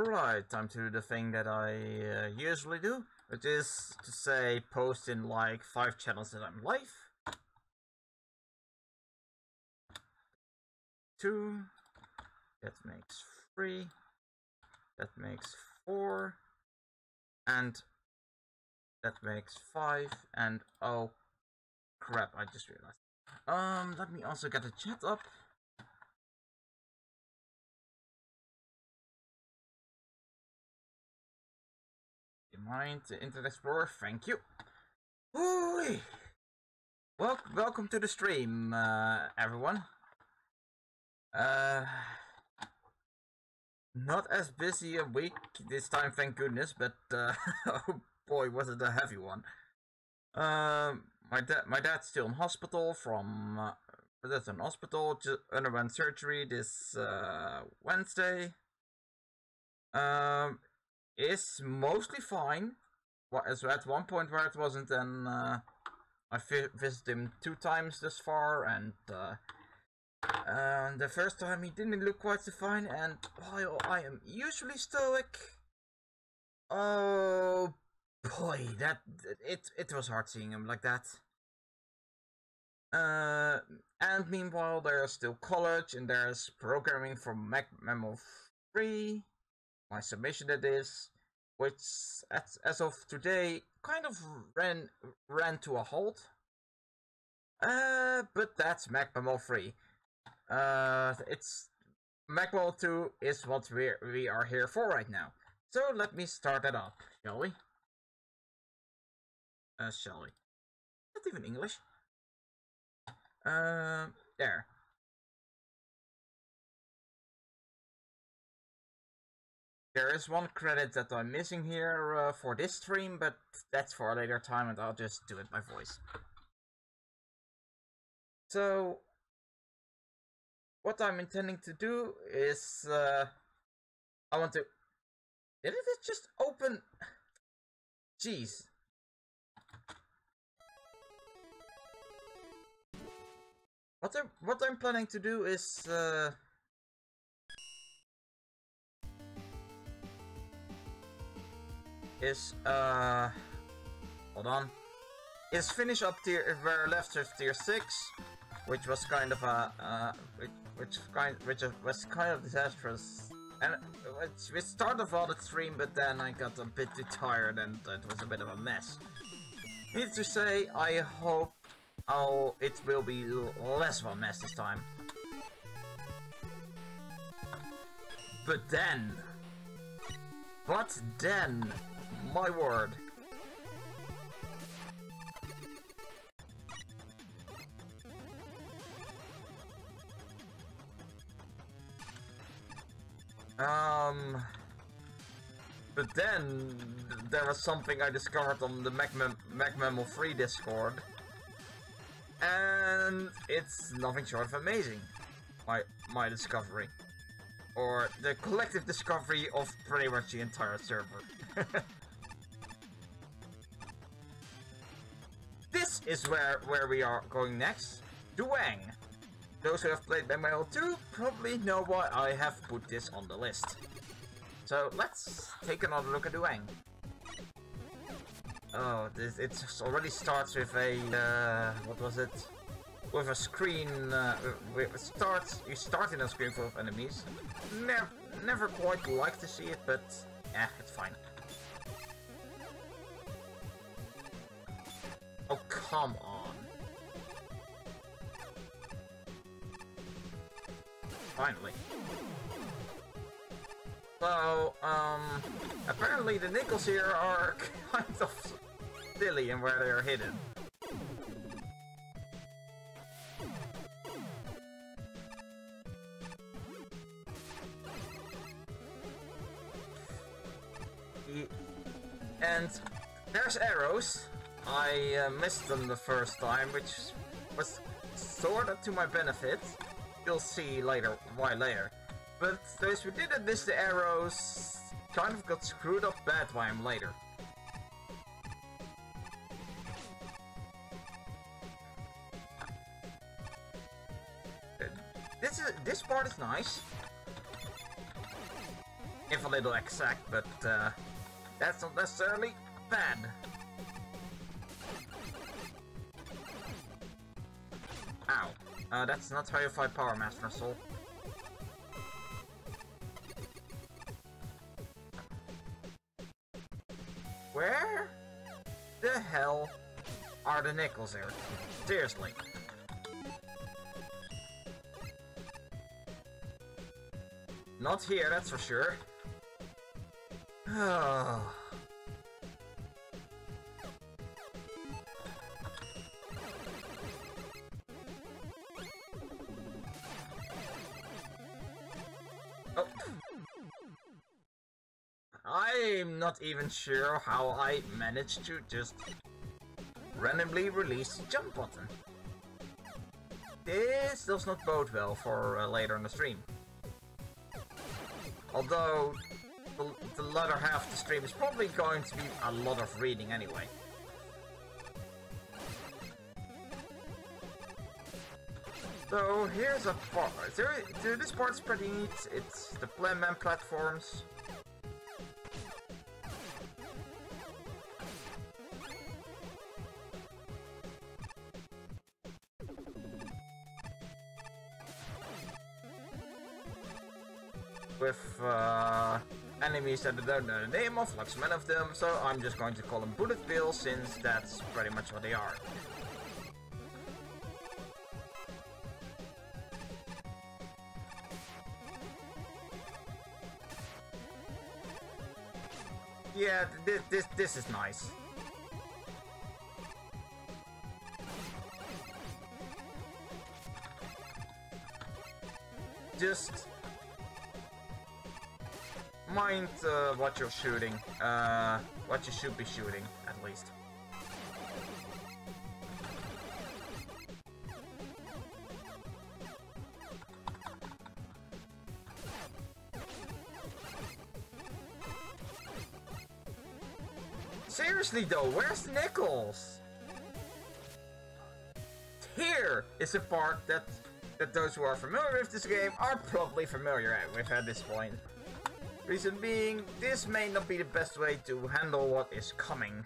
Alright, time to do the thing that I usually do, which is to say post in like 5 channels that I'm live. 2, that makes 3, that makes 4, and that makes 5, and oh crap, I just realized. Let me also get the chat up. Mind the Internet Explorer, thank you. Ooh-wee. Welcome to the stream, everyone. Not as busy a week this time, thank goodness, but oh boy, was it a heavy one. My dad's still in hospital from underwent surgery this Wednesday. Is mostly fine. So at one point where it wasn't, then I visited him 2 times thus far, and the first time he didn't look quite so fine, and while I am usually stoic, oh boy, it was hard seeing him like that. And meanwhile there's still college, and there's programming for Memo 3. My submission that is, which as of today kind of ran to a halt. But that's MacMemo 3. It's MacMemo 2 is what we are here for right now. So let me start that up, shall we? Shall we? Not even English. There. There is one credit that I'm missing here for this stream, but that's for a later time, and I'll just do it by voice. So, what I'm intending to do is, I want to... Did it just open? Jeez. What I'm planning to do is, hold on, is finish up tier where I left with tier 6, which was kind of a which was kind of disastrous, and we started well the stream, but then I got a bit too tired and it was a bit of a mess. Needless to say, I hope it will be less of a mess this time. But then, my word. But then there was something I discovered on the MacMemo 3 Discord, and it's nothing short of amazing. My discovery, or the collective discovery of pretty much the entire server. This is where we are going next. Dwuang. Those who have played ML 2 probably know why I have put this on the list. So let's take another look at Dwuang. Oh, it already starts with a what was it? With a screen. You start in a screen full of enemies. Never quite like to see it, but it's fine. Oh, come on. Finally. So, apparently the nickels here are kind of silly in where they are hidden. And there's arrows. I missed them the first time, which was sort of to my benefit. You'll see later why later. But those who didn't miss the arrows kind of got screwed up bad by him later. This part is nice. if a little exact, but that's not necessarily bad. Ow. That's not how you fight Power Master Soul. Where the hell are the nickels here? Seriously. Not here, that's for sure. Oh. I'm not even sure how I managed to just randomly release the jump button. This does not bode well for later in the stream. Although, the latter half of the stream is probably going to be a lot of reading anyway. So, here's a part. This part's pretty neat. It's the Playman platforms. With enemies that I don't know the name of, like so many of them, so I'm just going to call them bullet bills, since that's pretty much what they are. Yeah, this is nice. Just mind what you're shooting, what you should be shooting, at least. Seriously though, where's Nichols? Here is a part that those who are familiar with this game are probably familiar with at this point. Reason being, this may not be the best way to handle what is coming.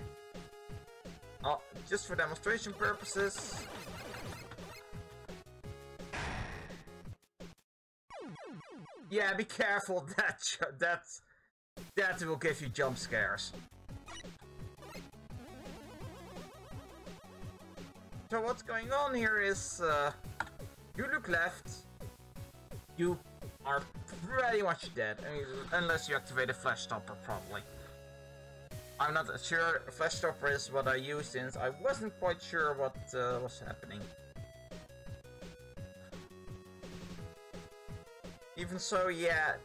Just for demonstration purposes. Yeah, be careful, that will give you jump scares. So what's going on here is, you look left, you are pretty much dead, I mean, unless you activate a flash stopper, probably. I'm not sure flash stopper is what I used, since I wasn't quite sure what was happening. Even so, yeah,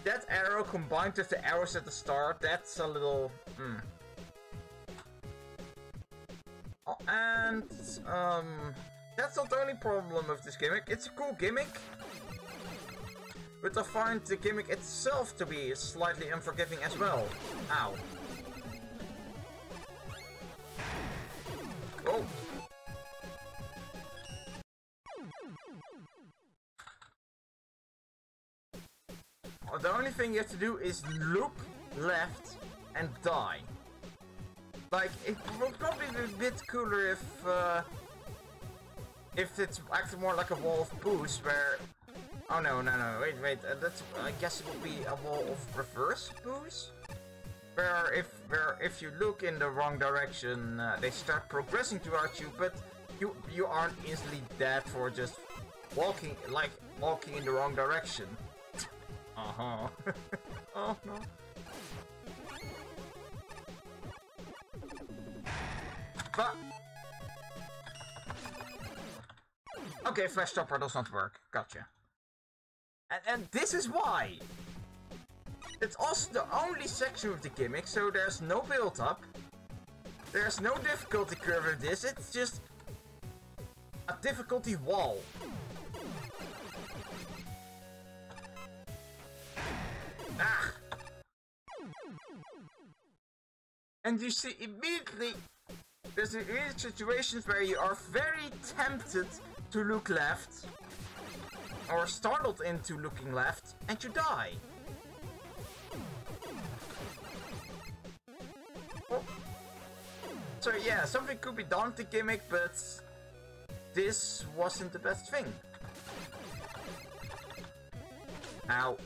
that arrow combined with the arrows at the start, that's a little... And, that's not the only problem with this gimmick. It's a cool gimmick, but I find the gimmick itself to be slightly unforgiving as well. Ow. Oh. The only thing you have to do is look left and die. Like, it would probably be a bit cooler if it's acted more like a wall of boost, where... Oh no, wait, that's... I guess it would be a wall of reverse boost? Where if you look in the wrong direction, they start progressing towards you, but you aren't instantly dead for just walking in the wrong direction. Uh-huh. Oh no. But... Okay, flash stopper does not work. Gotcha. And this is why! It's also the only section of the gimmick, so there's no build-up. There's no difficulty curve with this, it's just... a difficulty wall. Ah! And you see immediately... There's immediate situations where you are very tempted to look left, or startled into looking left, and you die. So yeah, something could be done with the gimmick, but this wasn't the best thing. Ow.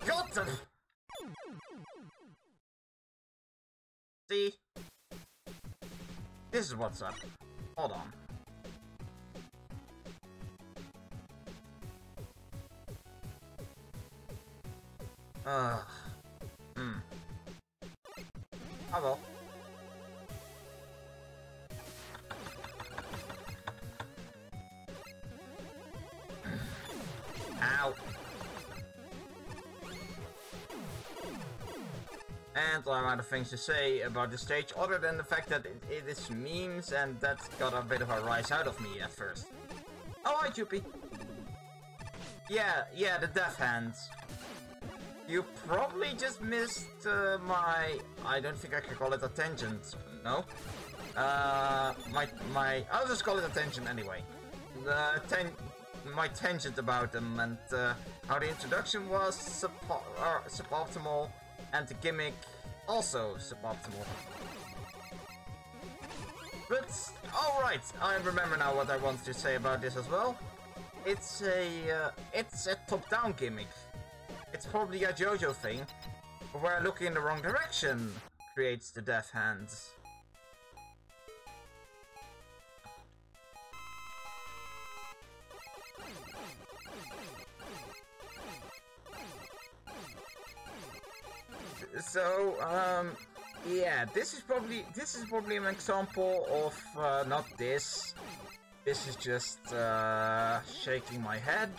Got them! See? This is what's up. Hold on. Oh well. Ow. And I'm out of things to say about the stage other than the fact that it is memes, and that got a bit of a rise out of me at first. Oh, hi, Juppy. Yeah, the death hands. You probably just missed my... I don't think I can call it a tangent. No? I'll just call it a tangent anyway. My tangent about them and how the introduction was suboptimal and the gimmick also suboptimal. But, alright, I remember now what I wanted to say about this as well. It's a top-down gimmick. It's probably a JoJo thing, where looking in the wrong direction creates the death hands. So, yeah, this is probably an example of not this. This is just shaking my head.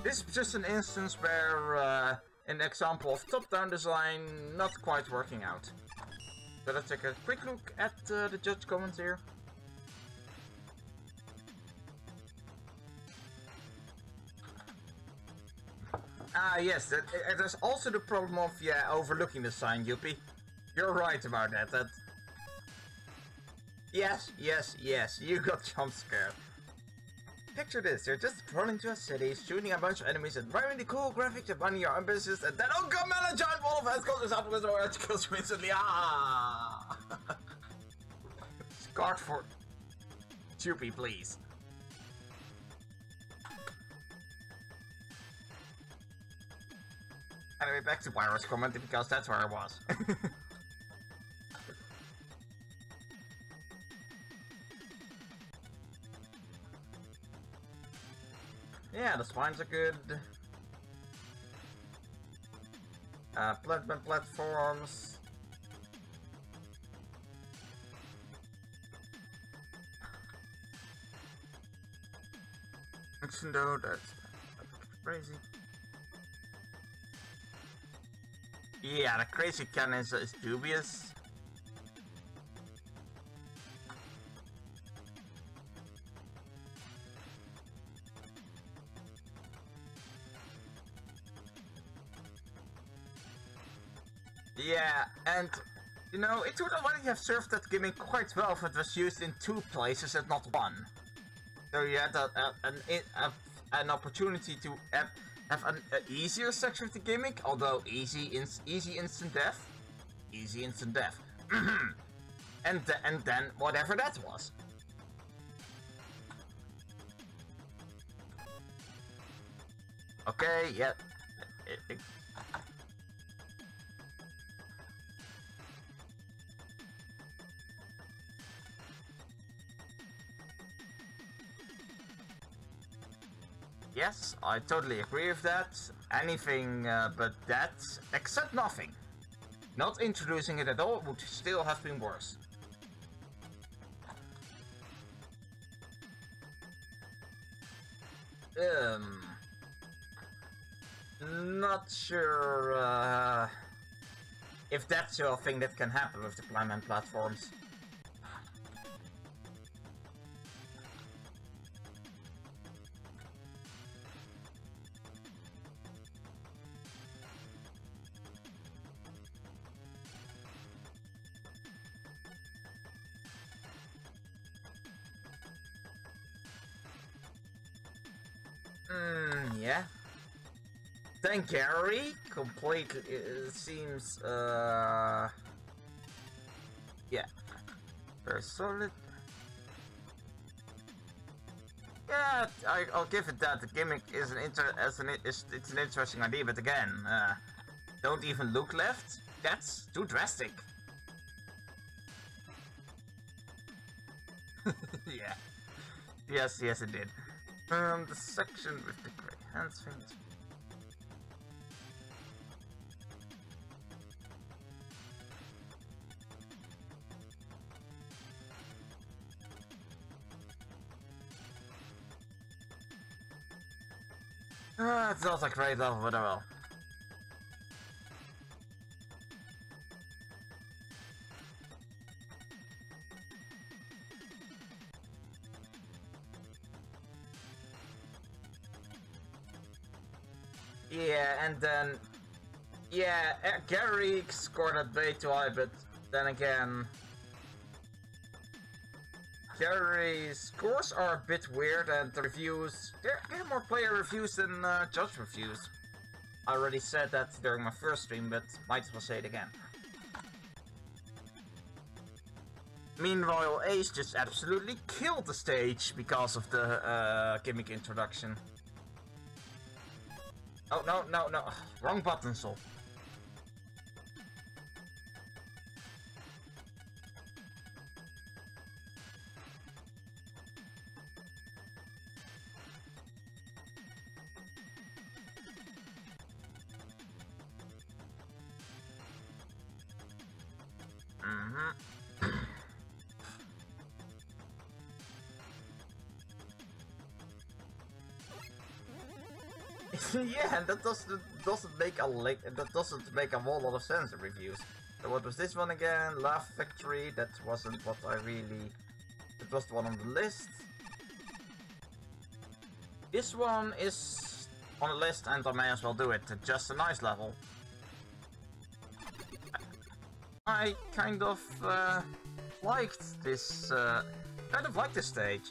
This is just an instance where an example of top-down design not quite working out. So let's take a quick look at the judge comments here. Ah yes, there's also the problem of, yeah, overlooking the sign, Yuppie. You're right about that. Yes, you got jump scared. Picture this, you're just running into a city, shooting a bunch of enemies, admiring the cool graphics, and running your own business, and then, oh god man, a giant wall of heads comes out with or edge kills me instantly, ah! Scarred for... Chuppy, please. Anyway, back to Pyro's comment, because that's where I was. Yeah, the spines are good. Platforms. No, that's crazy. Yeah, the crazy cannon is dubious. Yeah, and you know, it would already have served that gimmick quite well if it was used in 2 places and not 1. So you had an opportunity to have an easier section of the gimmick, although easy instant death, and then whatever that was. Okay, yeah. Yes, I totally agree with that. Anything but that, except nothing. Not introducing it at all would still have been worse. Not sure if that's a thing that can happen with the climb platforms. Yeah. Then Garriry completely seems yeah. Very solid. Yeah, I'll give it that. The gimmick is it's an interesting idea, but again, don't even look left. That's too drastic. Yeah. Yes, it did. The section with the grey hands things. It's not a great level, but well. Yeah, and then... Yeah, Garriry scored at way too high, but then again... Garriry's scores are a bit weird, and the reviews... They're more player reviews than judge reviews. I already said that during my first stream, but might as well say it again. Meanwhile, Ace just absolutely killed the stage because of the gimmick introduction. Oh, no. Wrong button, Sol. Yeah, and that doesn't make a whole lot of sense in reviews. So what was this one again? Laugh Factory. That wasn't what I really. It was the one on the list. This one is on the list, and I may as well do it. Just a nice level. I kind of liked this. Kind of liked this stage,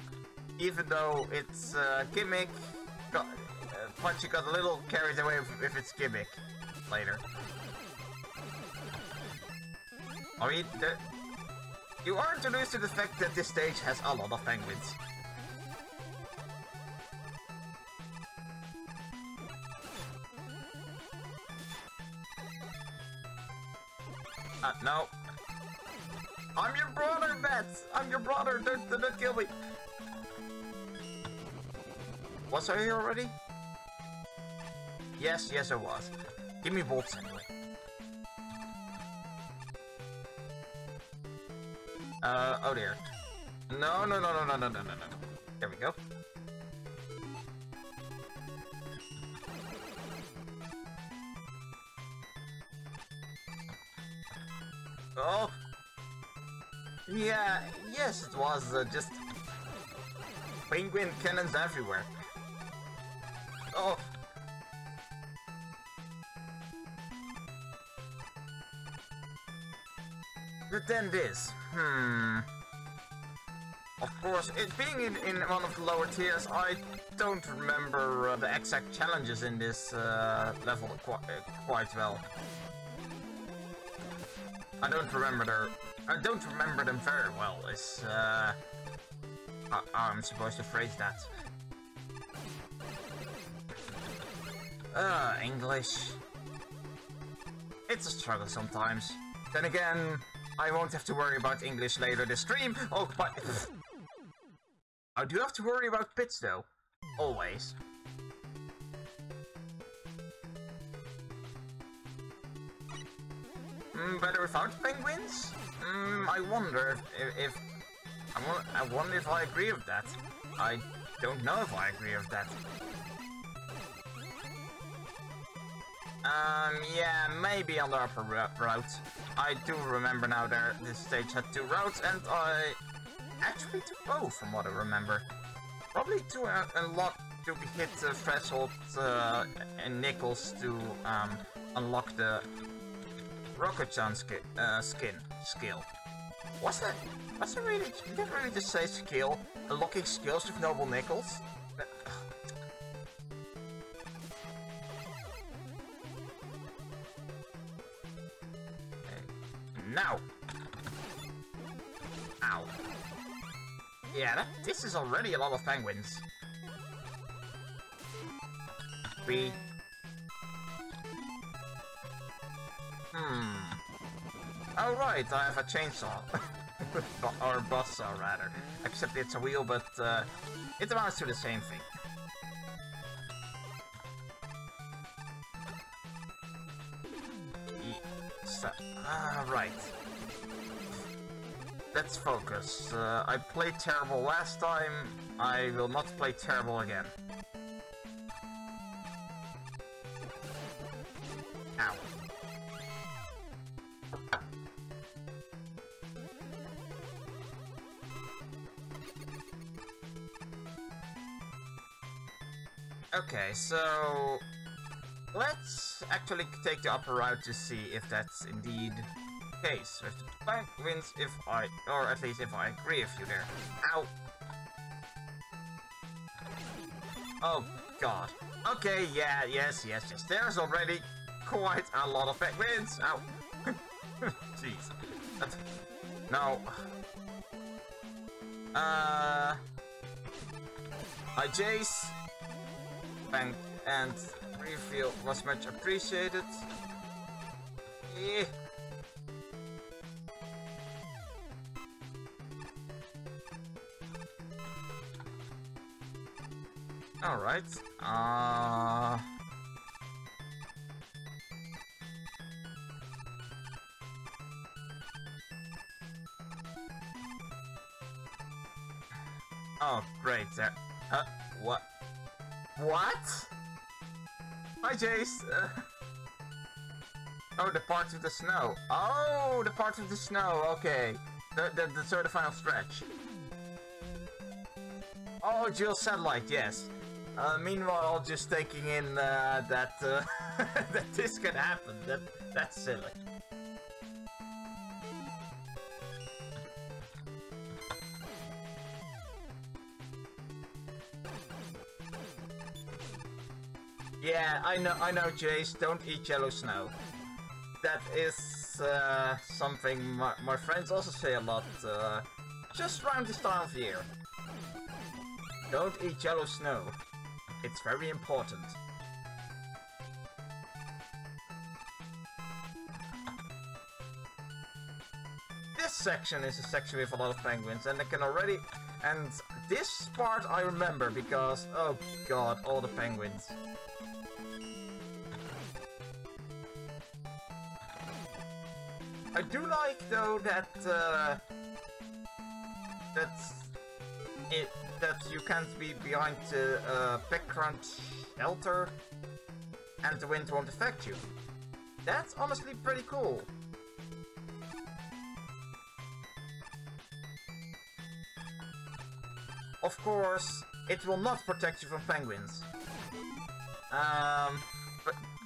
even though its gimmick got. Punchy got a little carried away with its gimmick later. I mean, you are introduced to the fact that this stage has a lot of penguins. No. I'm your brother, Bats! I'm your brother! Don't kill me! Was I here already? Yes, I was. Give me bolts anyway. Oh dear. No. There we go. Oh! Yeah, yes it was, just... penguin cannons everywhere. Oh! But then this, Of course, it being in one of the lower tiers, I don't remember the exact challenges in this level quite well. I don't remember them very well, is how I'm supposed to phrase that. English. It's a struggle sometimes. Then again, I won't have to worry about English later this stream. Oh, but I do have to worry about pits though. Always. Better without penguins? I wonder if I wonder if I agree with that. I don't know if I agree with that. Yeah, maybe on the upper route. I do remember now this stage had 2 routes, and I actually took both from what I remember. Probably to unlock, to hit the threshold and nickels to unlock the Rocket-chan skill. Was that really? You didn't really just say skill? Unlocking skills with noble nickels? Now! Ow. Yeah, this is already a lot of penguins. Oh right, I have a chainsaw. Or a buzzsaw, rather. Except it's a wheel, but it amounts to the same thing. Right. Let's focus. I played terrible last time. I will not play terrible again. Ow. Okay, so let's actually take the upper route to see if that's indeed the case. If the bank wins, or at least if I agree with you there. Ow! Oh god. Okay, yeah, yes. There's already quite a lot of penguins. Ow! Jeez. No. Hi, Jace. And reveal was much appreciated. Yeah. Alright. Oh, great. What? What? Hi, Jace. Oh, the part of the snow. Oh, the part of the snow. Okay. The sort of final stretch. Oh, Jill satellite. Yes. Meanwhile, just taking in that that this can happen. That's silly. Yeah, I know, Jace, don't eat yellow snow. That is something my friends also say a lot, just around this time of year. Don't eat yellow snow. It's very important. This section is a section with a lot of penguins, and I can already... And this part I remember, because, oh god, all the penguins. I do like, though, that you can't be behind the background shelter and the wind won't affect you. That's honestly pretty cool. Of course, it will not protect you from penguins.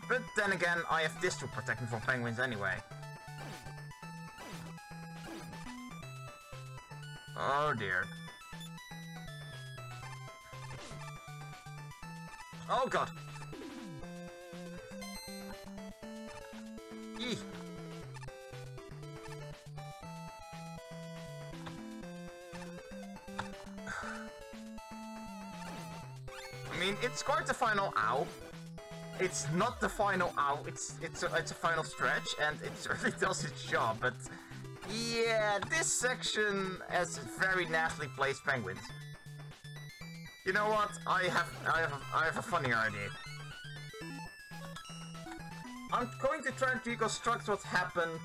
But then again, I have this to protect me from penguins anyway. Oh dear. Oh god. Eeh. I mean, it's quite the final ow. It's not the final ow. It's a final stretch, and it certainly does its job. But yeah, this section has very nastily placed penguins. You know what? I have a funnier idea. I'm going to try to reconstruct what happened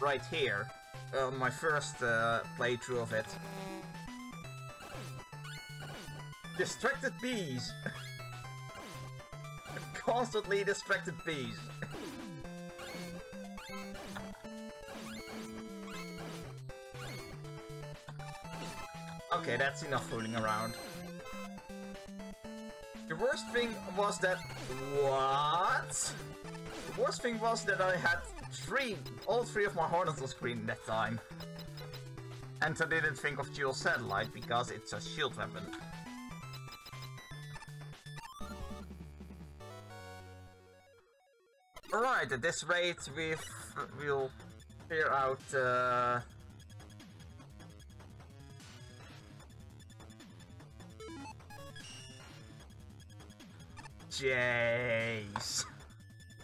right here on my first playthrough of it. Distracted bees. Constantly distracted bees. Okay, that's enough fooling around. The worst thing was that... What? The worst thing was that I had all three of my Hornets on screen that time. And I didn't think of dual satellite because it's a shield weapon. Alright, at this rate we'll clear out Jeez.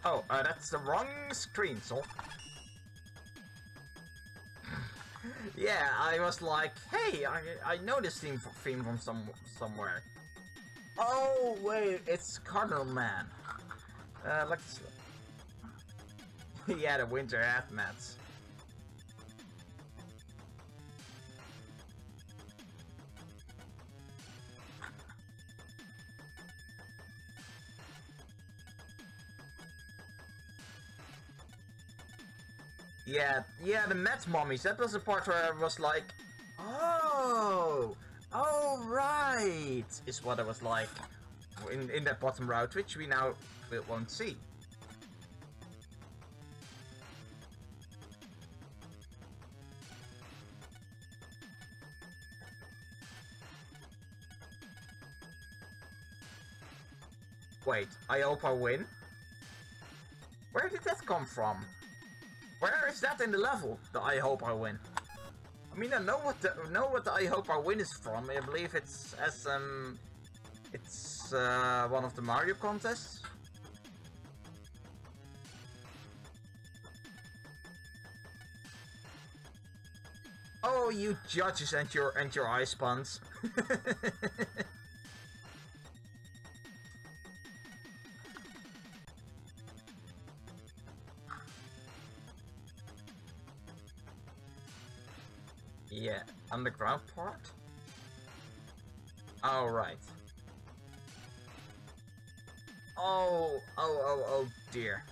Oh, that's the wrong screen, so. Yeah, I was like, hey, I know this theme from somewhere. Oh wait, it's Cardinal Man. Let's. Yeah, the winter aftermaths. Yeah, the Mets mummies. That was the part where I was like, oh, right, is what it was like in that bottom route, which we now won't see. Wait, I hope I win? Where did that come from? Where is that in the level? The I hope I win. I mean, I know what the I hope I win is from. I believe it's as it's one of the Mario contests. Oh, you judges and your ice puns. Yeah, underground part? Oh, right. Oh dear.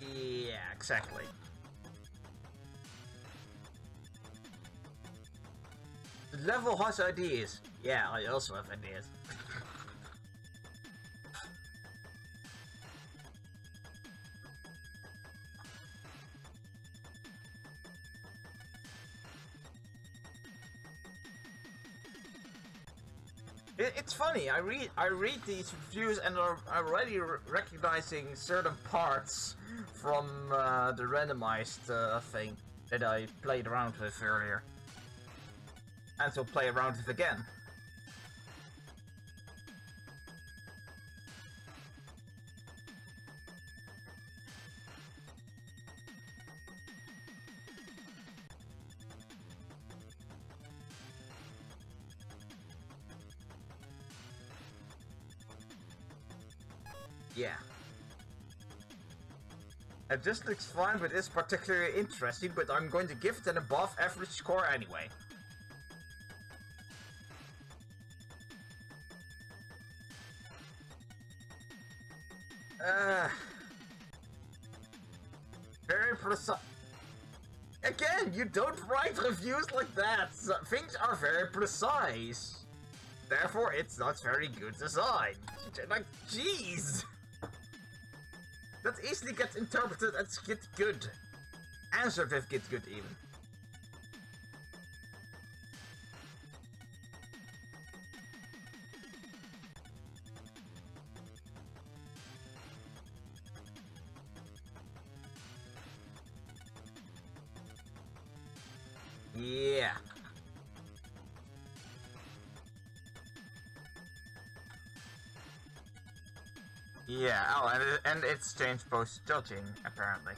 Yeah, exactly. The level has ideas. Yeah, I also have ideas. It's funny. I read these reviews and are already recognizing certain parts from the randomized thing that I played around with earlier, and will play around with again. Yeah. It just looks fine, but it's particularly interesting, but I'm going to give it an above average score anyway. Very precise. Again, you don't write reviews like that. Things are very precise. Therefore, it's not very good design. Like, jeez. That easily gets interpreted as get good. Answered with get good even. Yeah. Yeah, oh, and it's changed post judging, apparently.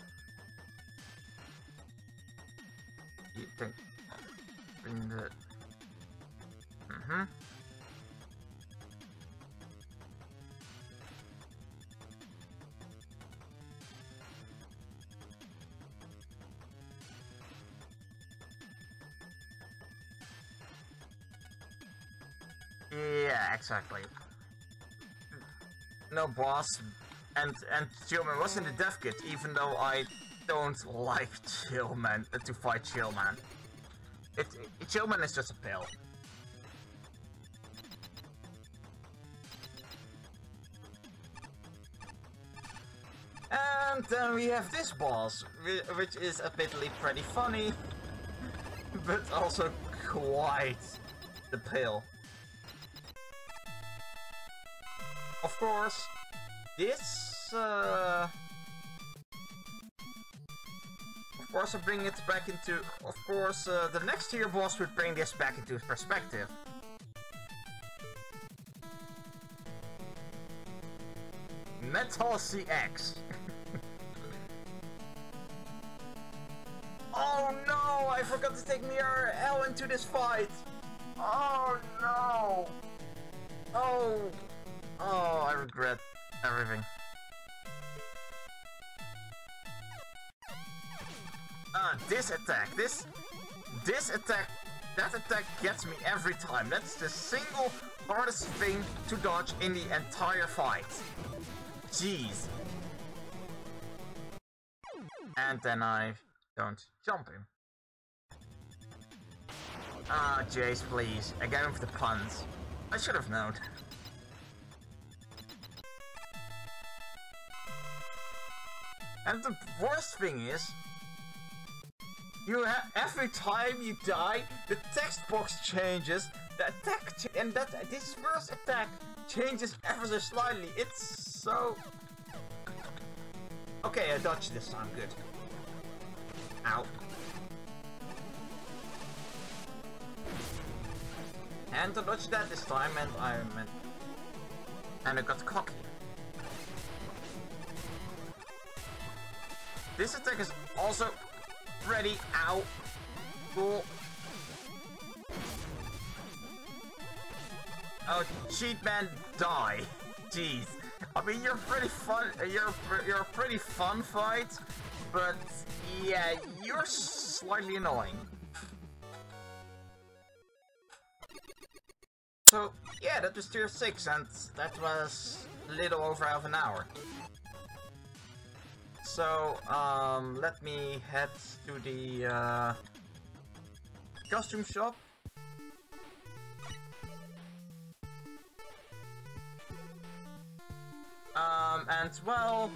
You think... in the... Yeah, exactly. No boss, and Chillman was in the dev kit, even though I don't like Chillman to fight Chillman. Chillman is just a pill. And then we have this boss, which is admittedly pretty funny, but also quite the pill. Of course, this... Of course, I bring it back into... Of course, the next tier boss would bring this back into perspective. Metal CX. Oh no! I forgot to take L into this fight! Oh no! Oh! Oh, I regret everything. This attack, this attack, that attack gets me every time. That's the single hardest thing to dodge in the entire fight. Jeez. And then I don't jump him. Ah, Jace, please. Again with the puns. I should have known. And the worst thing is, every time you die, the text box changes. The attack and this first attack changes ever so slightly. It's so... Okay, I dodged this time. Good. Ow. And I dodged that this time, and I got cocky. This attack is also ready. Ow. Cool. Oh, cheat man, die. Jeez. I mean, you're pretty fun. You're a pretty fun fight, but yeah, you're slightly annoying. So yeah, that was tier 6, and that was a little over half an hour. So let me head to the costume shop. And well,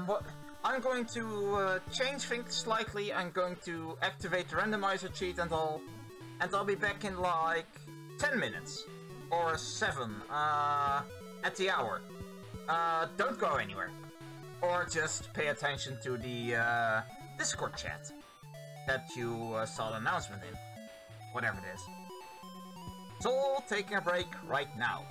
what I'm going to change things slightly. I'm going to activate the randomizer cheat, and I'll be back in like 10 minutes or 7 at the hour. Don't go anywhere, or just pay attention to the Discord chat that you saw the announcement in, whatever it is. So, taking a break right now.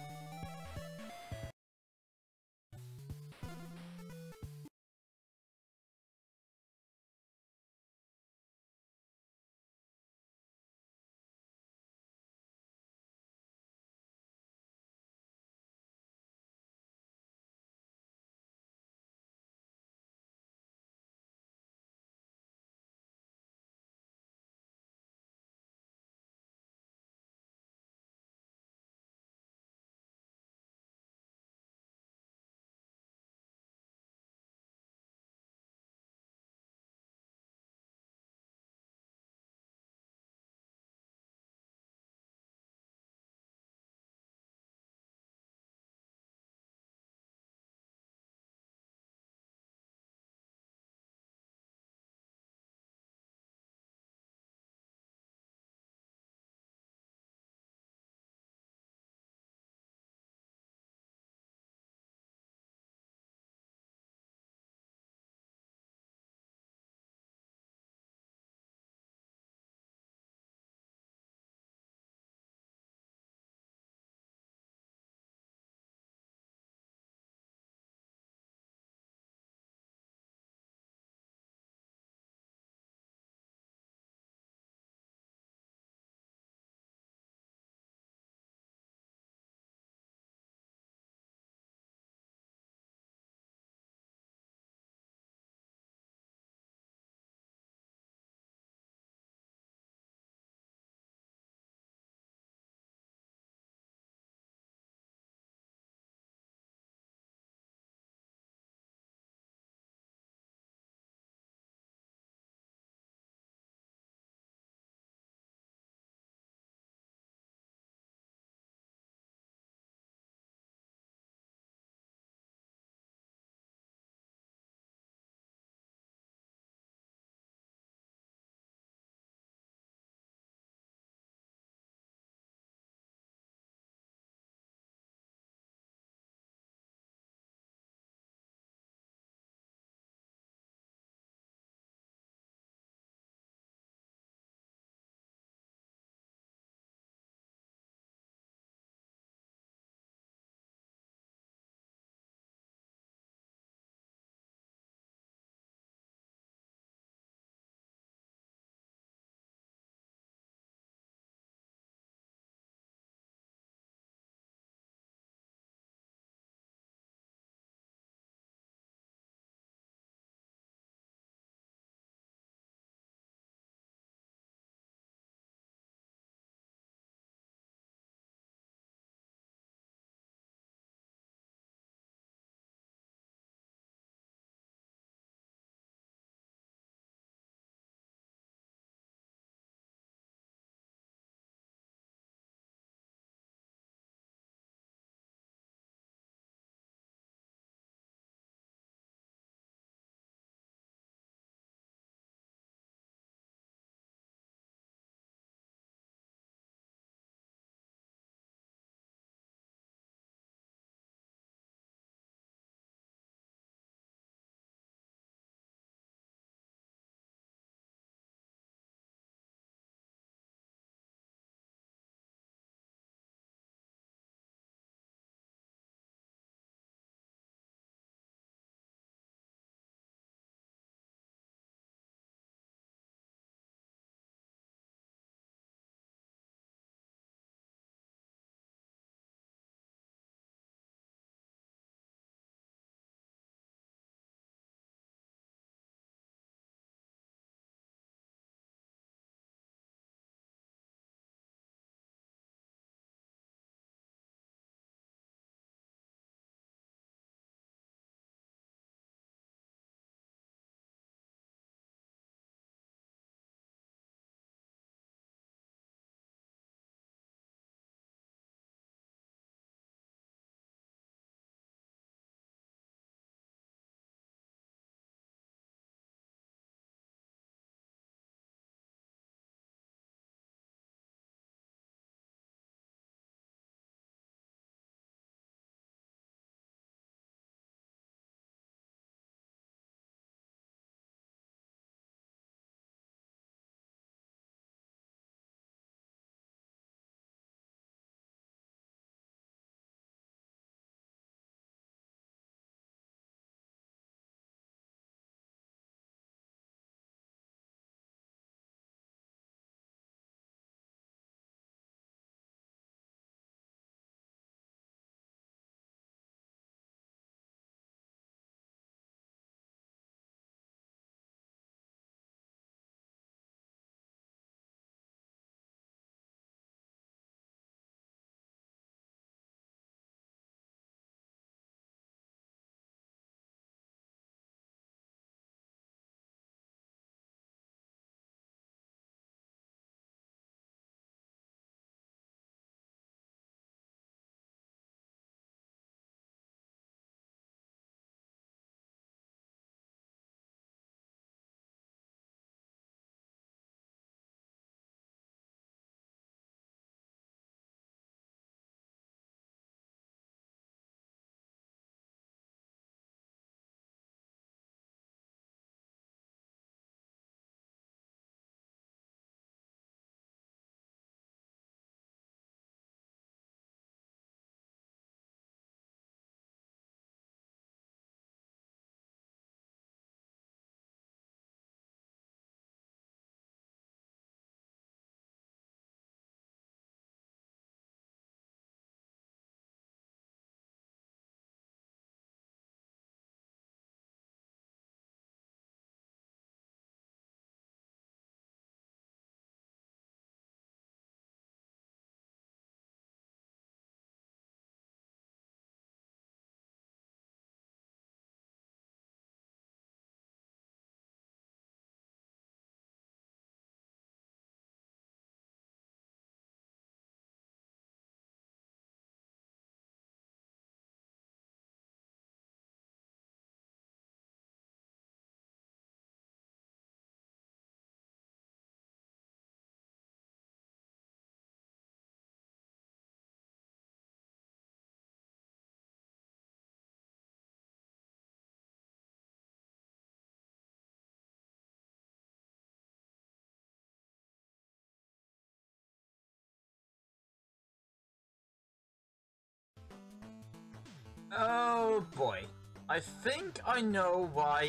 Oh boy. I think I know why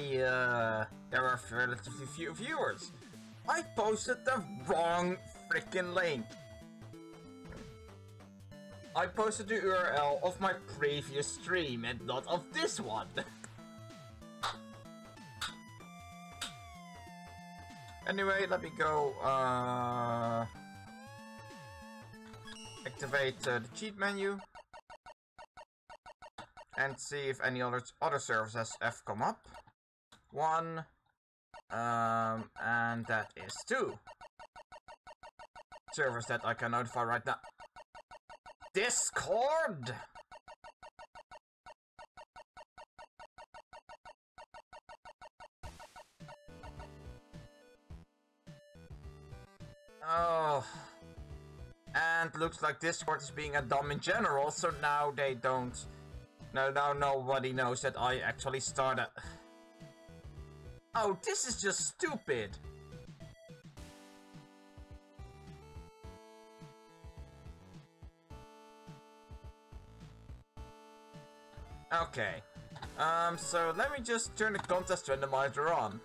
there are relatively few viewers. I posted the wrong freaking link. I posted the URL of my previous stream and not of this one. Anyway, let me go activate the cheat menu and see if any other servers have come up. One, and that is 2 servers that I can notify right now. Discord! Oh. And looks like Discord is being a dumb in general, so now they don't... Now nobody knows that I actually started... Oh, this is just stupid! Okay. So let me just turn the contest randomizer on.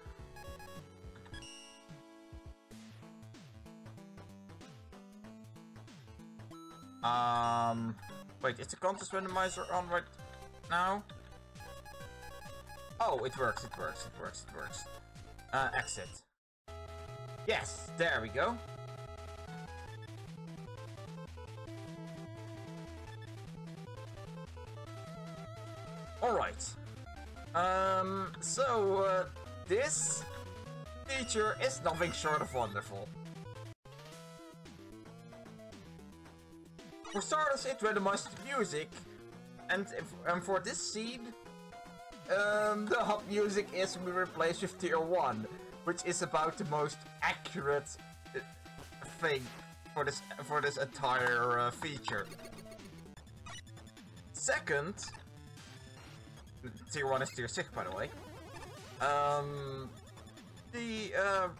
Wait, is the contest randomizer on right now? Oh, it works. Exit. Yes, there we go. Alright. This feature is nothing short of wonderful. For starters, it randomized the music, and for this scene, the hub music is replaced with tier 1, which is about the most accurate thing for this entire feature. Second, tier 1 is tier 6, by the way. The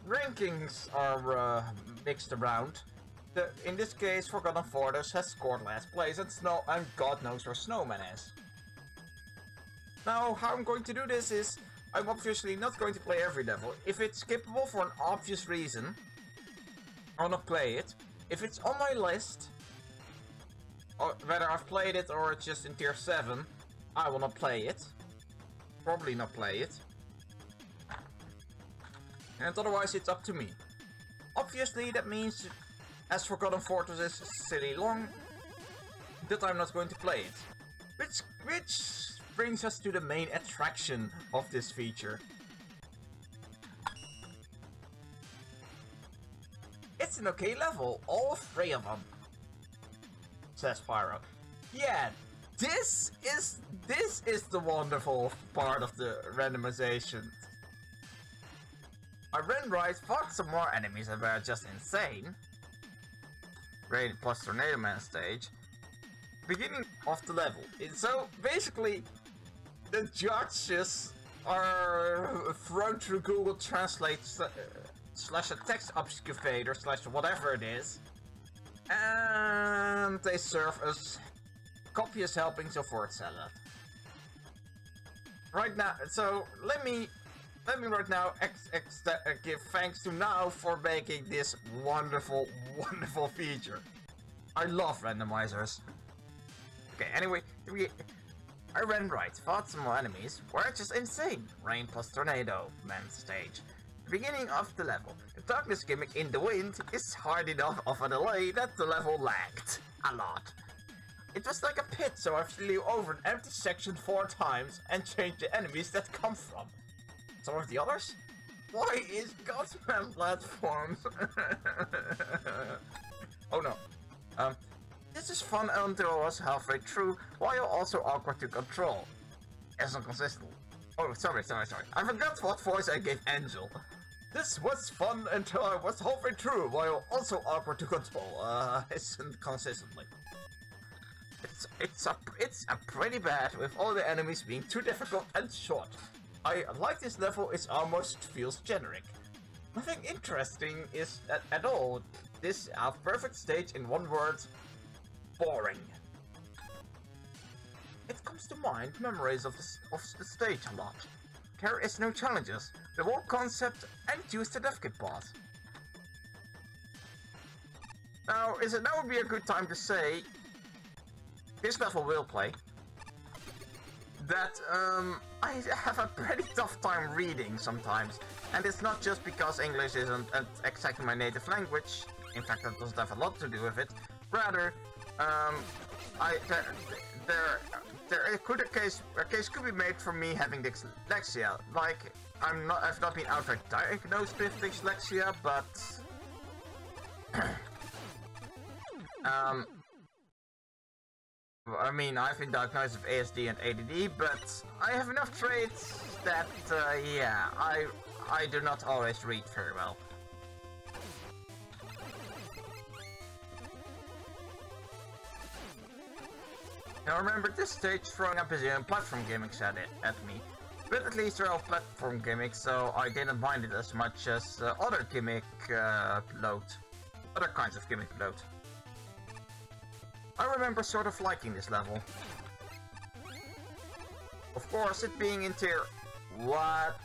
rankings are mixed around. In this case, Forgotten Fortress has scored last place, and God knows where Snowman is. Now, how I'm going to do this is, I'm obviously not going to play every level. If it's skippable for an obvious reason, I'll not play it. If it's on my list, or whether I've played it or it's just in tier 7, I will not play it. Probably not play it. And otherwise, it's up to me. Obviously, that means, as Forgotten Fortress is silly long, that I'm not going to play it. Which brings us to the main attraction of this feature. It's an okay level, all 3 of them, says Pyro. Yeah, this is the wonderful part of the randomization. I ran right, fought some more enemies that were just insane. Raid plus Tornado Man stage. Beginning of the level. So basically, the judges are thrown through Google Translate slash a text obfuscator slash whatever it is, and they serve as copious helpings of word salad. Right now, so let me right now give thanks to Now for making this wonderful feature. I love randomizers. Okay, anyway, I ran right, fought some more enemies, were just insane. Rain plus Tornado Man stage. The beginning of the level. The darkness gimmick in the wind is hard enough of a delay that the level lagged a lot. It was like a pit, so I flew over an empty section 4 times and changed the enemies that come from. Some of the others? Why is Godsman platforms? Oh no. This is fun until I was halfway through, while also awkward to control. As inconsistent. Oh, sorry. I forgot what voice I gave Enjl. This was fun until I was halfway through, while also awkward to control. Isn't consistently. It's a pretty bad, with all the enemies being too difficult and short. I like this level, it almost feels generic. Nothing interesting is at all. This is a perfect stage in one word. Boring. comes to mind memories of the stage a lot. There is no challenges. The whole concept and use the death kit boss. Now would be a good time to say this level will play. That I have a pretty tough time reading sometimes, and it's not just because English isn't exactly my native language. In fact, that doesn't have a lot to do with it. Rather, a case could be made for me having dyslexia. Like, I've not been outright diagnosed with dyslexia, but I mean, I've been diagnosed with ASD and ADD, but I have enough traits that, yeah, I do not always read very well. Now remember, this stage throwing up his own platform gimmicks at me. But at least they're all platform gimmicks, so I didn't mind it as much as other kinds of gimmick load. I remember sort of liking this level. Of course, it being in tier... What?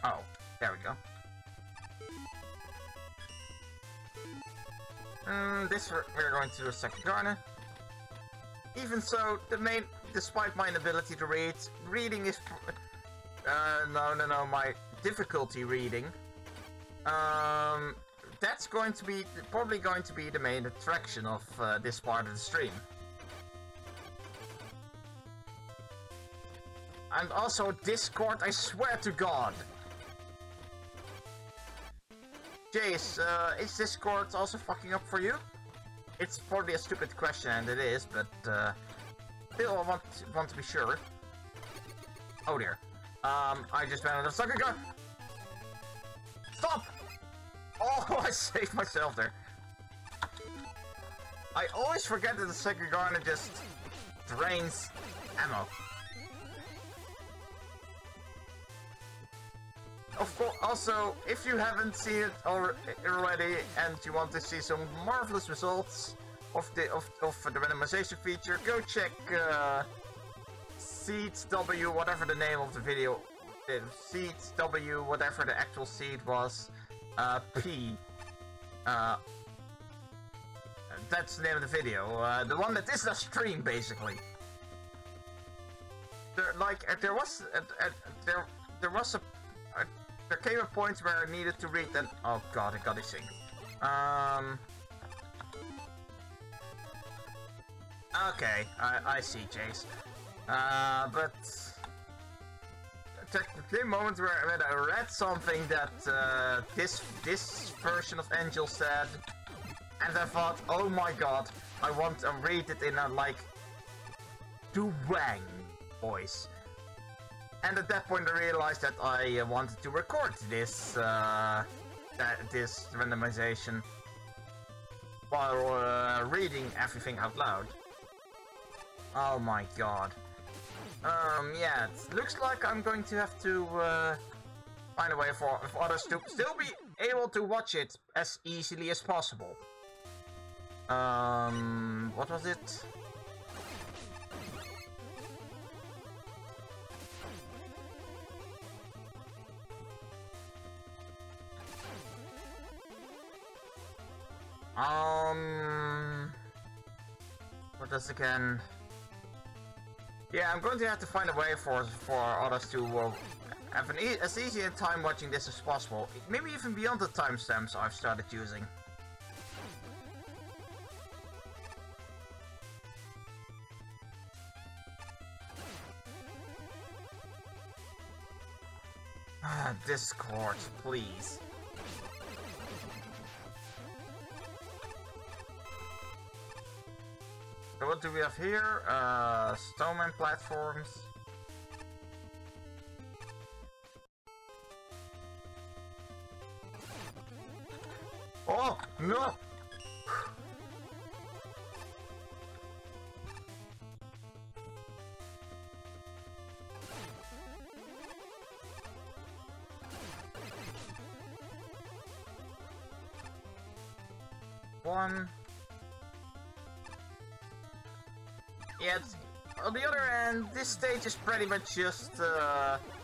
Oh, there we go. We're going to do a second garden. Even so, despite my inability to read, reading is... my difficulty reading. That's probably going to be the main attraction of this part of the stream. And also Discord, I swear to God! Jace, is Discord also fucking up for you? It's probably a stupid question, and it is, but still I want to be sure. Oh dear. I just ran out of sucker gun! Stop! Oh, I saved myself there. I always forget that the second garden just drains ammo. Of course, also, if you haven't seen it already and you want to see some marvelous results of the randomization feature, go check Seeds W, whatever the name of the video, Seeds W, whatever the actual seed was. P. That's the name of the video. The one that is the stream, basically. There came a point where I needed to read and oh god, I got it synced. Okay, I see, Jace. But the moment where I read something that this version of Enjl said, and I thought, oh my god, I want to read it in a like Dwuang voice. And at that point I realized that I wanted to record this this randomization while reading everything out loud. Oh my god. Yeah, it looks like I'm going to have to find a way for others to still be able to watch it as easily as possible. What was it? What does again? Yeah, I'm going to have to find a way for others to have as easy a time watching this as possible. Maybe even beyond the timestamps I've started using. Discord, please. So what do we have here? Snowman platforms. Oh, no! One. Yeah, on the other hand, this stage is pretty much just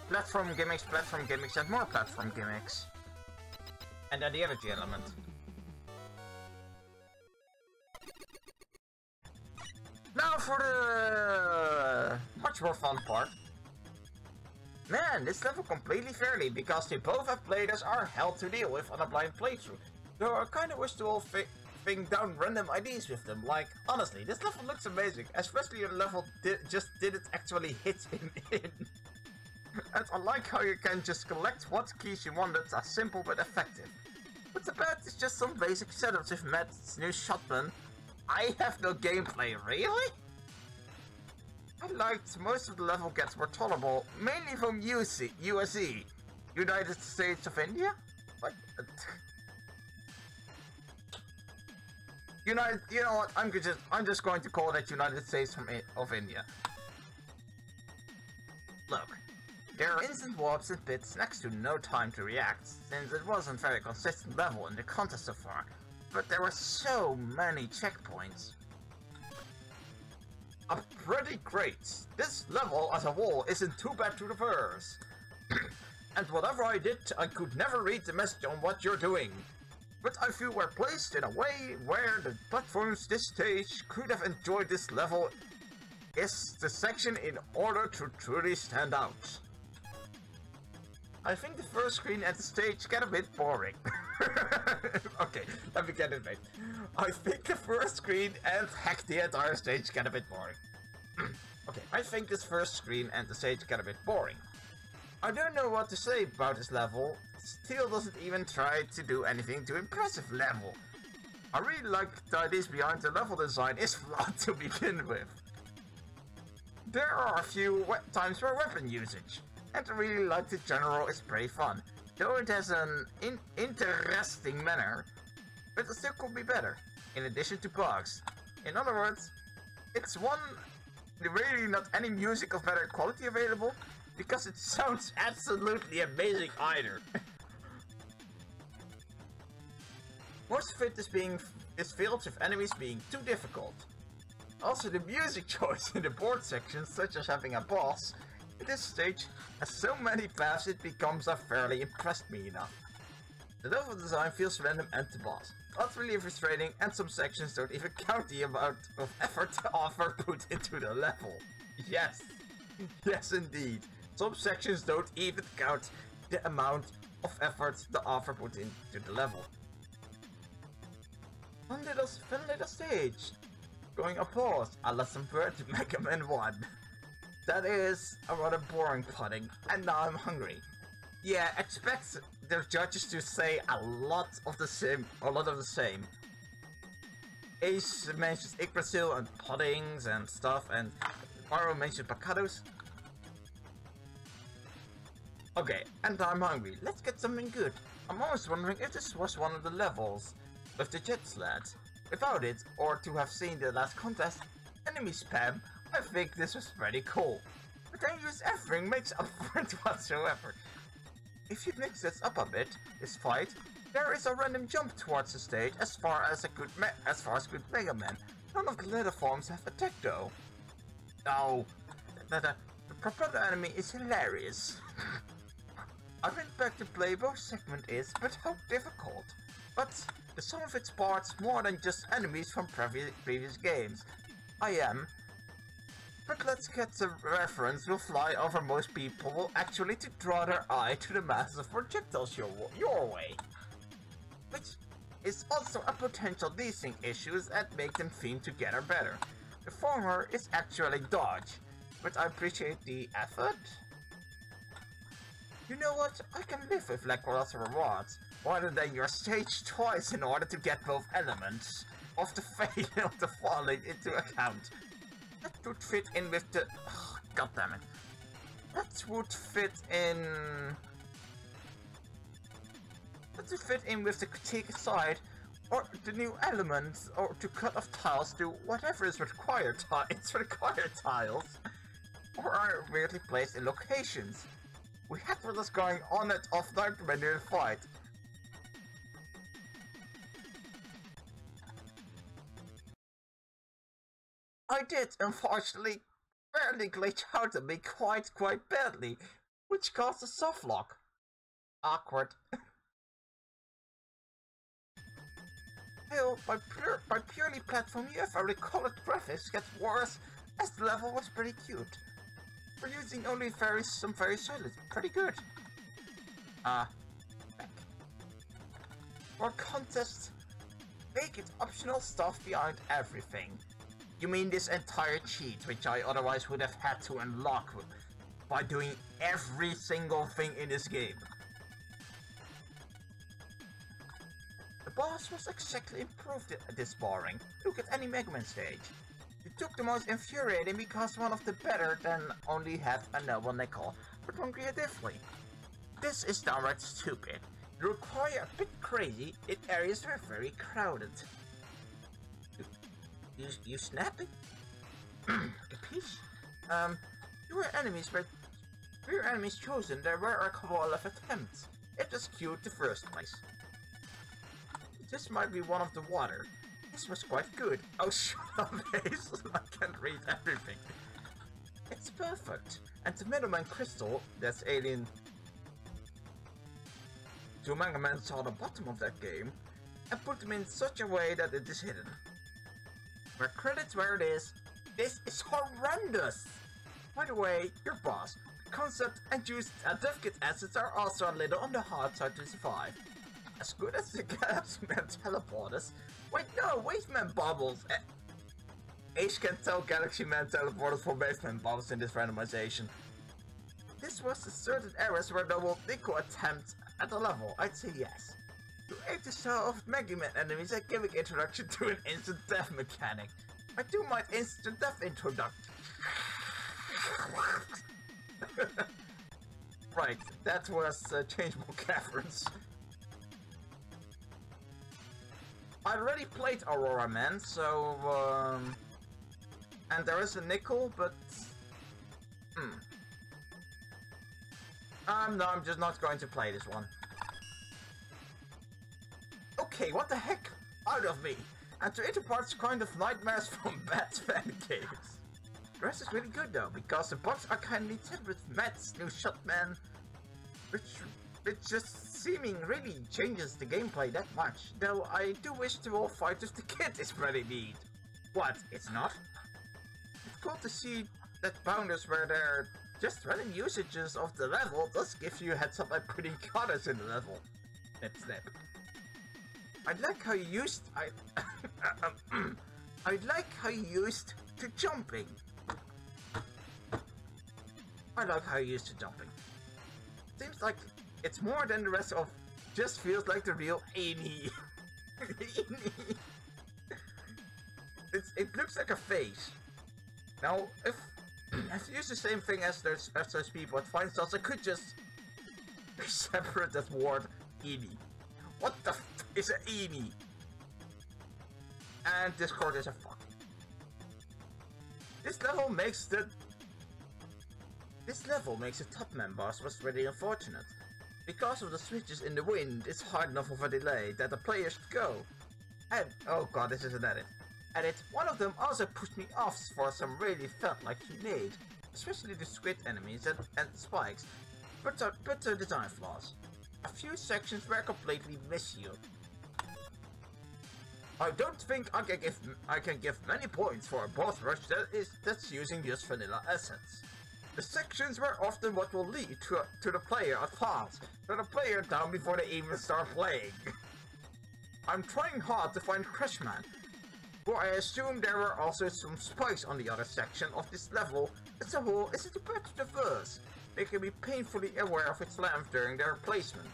platform gimmicks, and more platform gimmicks. And then the energy element. Now for the much more fun part. Man, this level completely fairly, because they both have players are hell to deal with on a blind playthrough. Though I kinda wish to all thing down random IDs with them. Like, honestly, this level looks amazing, especially the level just didn't actually hit in. And I like how you can just collect what keys you want. That's simple but effective. But the bad is just some basic setups with Matt's new shotgun. I have no gameplay, really? I liked most of the level gets more tolerable, mainly from USE, United States of India? What? You know what? I'm just going to call it United States of India. Look, there are instant warps and bits next to no time to react, since it wasn't a very consistent level in the contest so far. But there were so many checkpoints. Pretty great. This level as a whole isn't too bad to traverse. And whatever I did, I could never read the message on what you're doing. But I feel we're placed in a way where the platforms this stage could have enjoyed this level is the section in order to truly stand out. I think the first screen and the stage get a bit boring. Okay, let me get it right. I think the first screen and heck the entire stage get a bit boring. Okay, I think this first screen and the stage get a bit boring. I don't know what to say about this level. Still doesn't even try to do anything too impressive level. I really like the ideas behind the level design is flawed to begin with. There are a few times for weapon usage, and I really like the general is pretty fun, though it has an interesting manner, but it still could be better, in addition to bugs. In other words, it's really not any music of better quality available, because it sounds absolutely amazing either. Most of it is filled with enemies being too difficult. Also, the music choice in the board section, such as having a boss, at this stage has so many paths it becomes fairly impressed me enough. The level design feels random and the boss. That's really frustrating, and some sections don't even count the amount of effort the author put into the level. Yes, yes indeed. Some sections don't even count the amount of effort the author put into the level. Fun little stage. Going applause, a lesson bird to Mega Man 1. That is a rather boring pudding, and now I'm hungry. Yeah, expect the judges to say a lot of the same. Ace mentions Yggdrasil and puddings and stuff, and Mario mentioned Bacados. Okay, and I'm hungry. Let's get something good. I'm always wondering if this was one of the levels with the jet sleds. Without it, or to have seen the last contest, enemy spam, I think this was pretty cool. But then use everything makes up for it whatsoever. If you mix this up a bit, this fight, there is a random jump towards the stage as far as good Mega Man. None of the later forms have attack though. No, the proper enemy is hilarious. I went back to play both segment is, but how difficult. But the sum of its parts more than just enemies from previous games. I am. But let's get the reference will fly over most people will actually to draw their eye to the massive projectiles your way. Which is also a potential desync issues that make them theme together better. The former is actually dodge, but I appreciate the effort. You know what, I can live with lackluster rewards, rather than your stage twice in order to get both elements of the fail of the falling into account. That would fit in with the... Oh, God damn it. That would fit in with the critique aside, or the new elements, or to cut off tiles to whatever is required tiles, or are weirdly placed in locations. We had with us going on and off night when they fight. I did, unfortunately. apparently glitched out on me quite badly, which caused a soft lock. Awkward. Hell, by purely platform UFO, colored graphics get worse as the level was pretty cute. We're using only some very solid, pretty good. Back. For contests, make it optional stuff behind everything. You mean this entire cheat, which I otherwise would have had to unlock by doing every single thing in this game. The boss was exactly improved at this barring. Look at any Mega Man stage. You took the most infuriating because one of the better than only had a noble nickel, but won creatively. This is downright stupid. You require a bit crazy in areas that are very crowded. You snapping? A piece? Fewer enemies chosen, there were a couple of attempts. It was cute the first place. This might be one of the water. This was quite good. Oh, shut up, Ace. I can't read everything. It's perfect. And the middleman crystal, that's alien to Mega Man, saw the bottom of that game and put them in such a way that it is hidden. Where credits where it is, this is horrendous! By the way, your boss, the concept and used dev kit assets are also a little on the hard side to survive. As good as the Galaxy Man teleporters. Wait, no, Waveman bubbles! Ace can tell Galaxy Man teleporters from Waveman bubbles in this randomization. This was the certain areas where double Nico attempt at the level, I'd say yes. You aim to sell off Mega Man enemies and giving introduction to an instant death mechanic. I do my instant death introduction. Right, that was Changeable Caverns. I already played Aurora Man, so and there is a nickel, but no, I'm just not going to play this one. Okay, what the heck? Out of me! And to interparts kind of nightmares from Matt's fan games. The rest is really good though, because the bugs are kindly tipped with Matt's new Shotman, which just seeming really changes the gameplay that much, though I do wish the whole fight with the kid is pretty neat. What, it's not? It's cool to see that bounders where there are just random usages of the level does give you a heads up by putting counters in the level. Snip. I like how you used I like how you used to jumping. I like how you used to jumping. Seems like it's more than the rest of just feels like the real Amy. It looks like a face. Now if you use the same thing as those people at Fine Stars, I could just separate that word Amy. What the f is an Amy? And Discord is a fuck. This level makes the top man boss was really unfortunate. Because of the switches in the wind, it's hard enough of a delay that the player should go. And oh god, this is an edit. One of them also pushed me off for some really felt like grenade, especially the squid enemies and spikes, but the design flaws. A few sections were completely mishealed. I don't think I can give many points for a boss rush that's using just vanilla assets. The sections were often what will lead to the player advance, to the player down before they even start playing. I'm trying hard to find Crashman, but I assume there were also some spikes on the other section of this level. As a whole, is it a bit diverse, making me painfully aware of its length during their placement.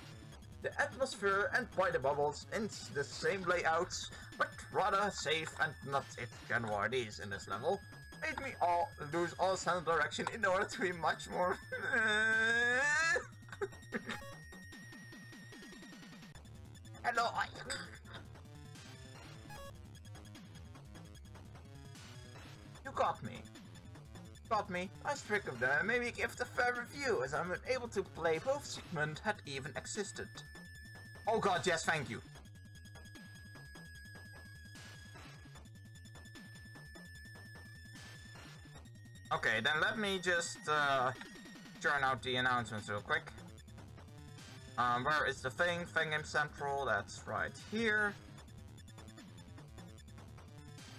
The atmosphere and by the bubbles in the same layouts, but rather safe and not its general ideas in this level, made me lose all sense of direction in order to be much more... Hello, You got me. Nice trick of them. Maybe give it a fair review, as I'm unable to play both segments had even existed. Oh god, yes, thank you. Okay, then let me just churn out the announcements real quick. Where is the thing? Thing in Central, that's right here.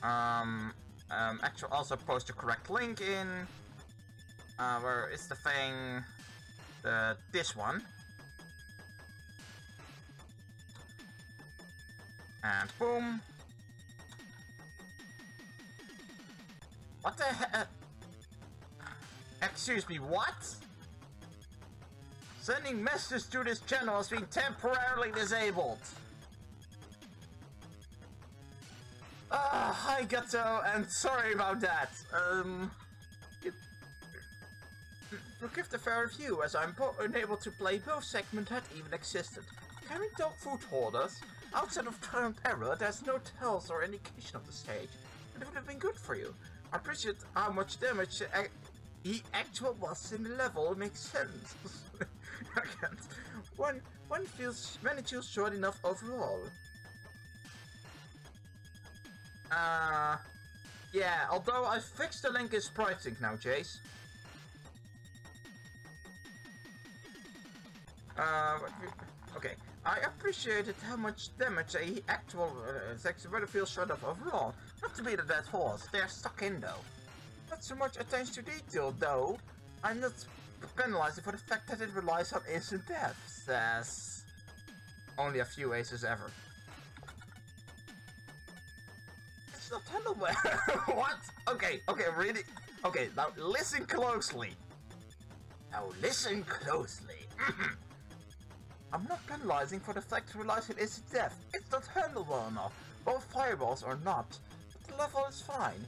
Actually also post the correct link in. Where is the thing? This one. And boom. What the heck? Excuse me, what? Sending messages to this channel has been temporarily disabled. Hi Gato, and sorry about that. Forgive the fair review, as I'm unable to play both segments that even existed. Carrying dog food holders, outside of current era, there's no tells or indication of the stage. It would have been good for you. I appreciate how much damage the actual was in the level. It makes sense. I can't. One feels when it feels short enough overall. Yeah, although I fixed the link is pricing now, Jace. Okay. I appreciated how much damage a actual section weather feels short of overall. Not to be the dead horse, they're stuck in though. Not so much attention to detail though. I'm not penalizing for the fact that it relies on instant death, says only a few aces ever. It's not handled well. What? Okay, really? Okay, now listen closely. I'm not penalizing for the fact it relies on instant death. It's not handled well enough. Both fireballs are not. But the level is fine.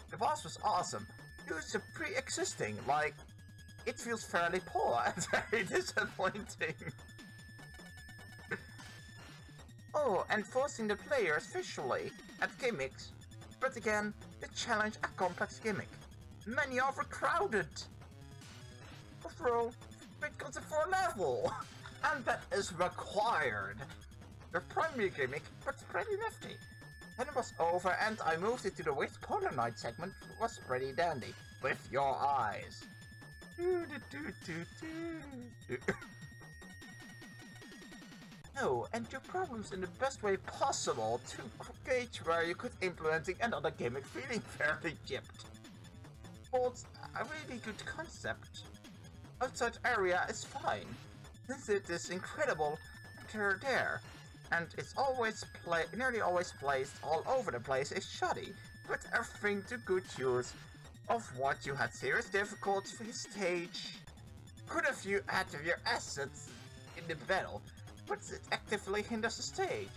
The boss was awesome. It's a pre-existing, like, it feels fairly poor and very disappointing. Oh, and forcing the players visually at gimmicks. But again, the challenge a complex gimmick. Many are overcrowded. Overall, it comes to 4 level. And that is required. The primary gimmick, but pretty nifty. Then it was over and I moved it to the Waste Polar Night segment, was pretty dandy. With your eyes. No, and your problems in the best way possible to gauge where you could implementing another gimmick feeling fairly gypped. But a really good concept. Outside area is fine, since it is incredible there, and it's nearly always placed all over the place is shoddy, but everything to good use of what you had serious difficulties for your stage. Could have you had your assets in the battle, but it actively hinders the stage.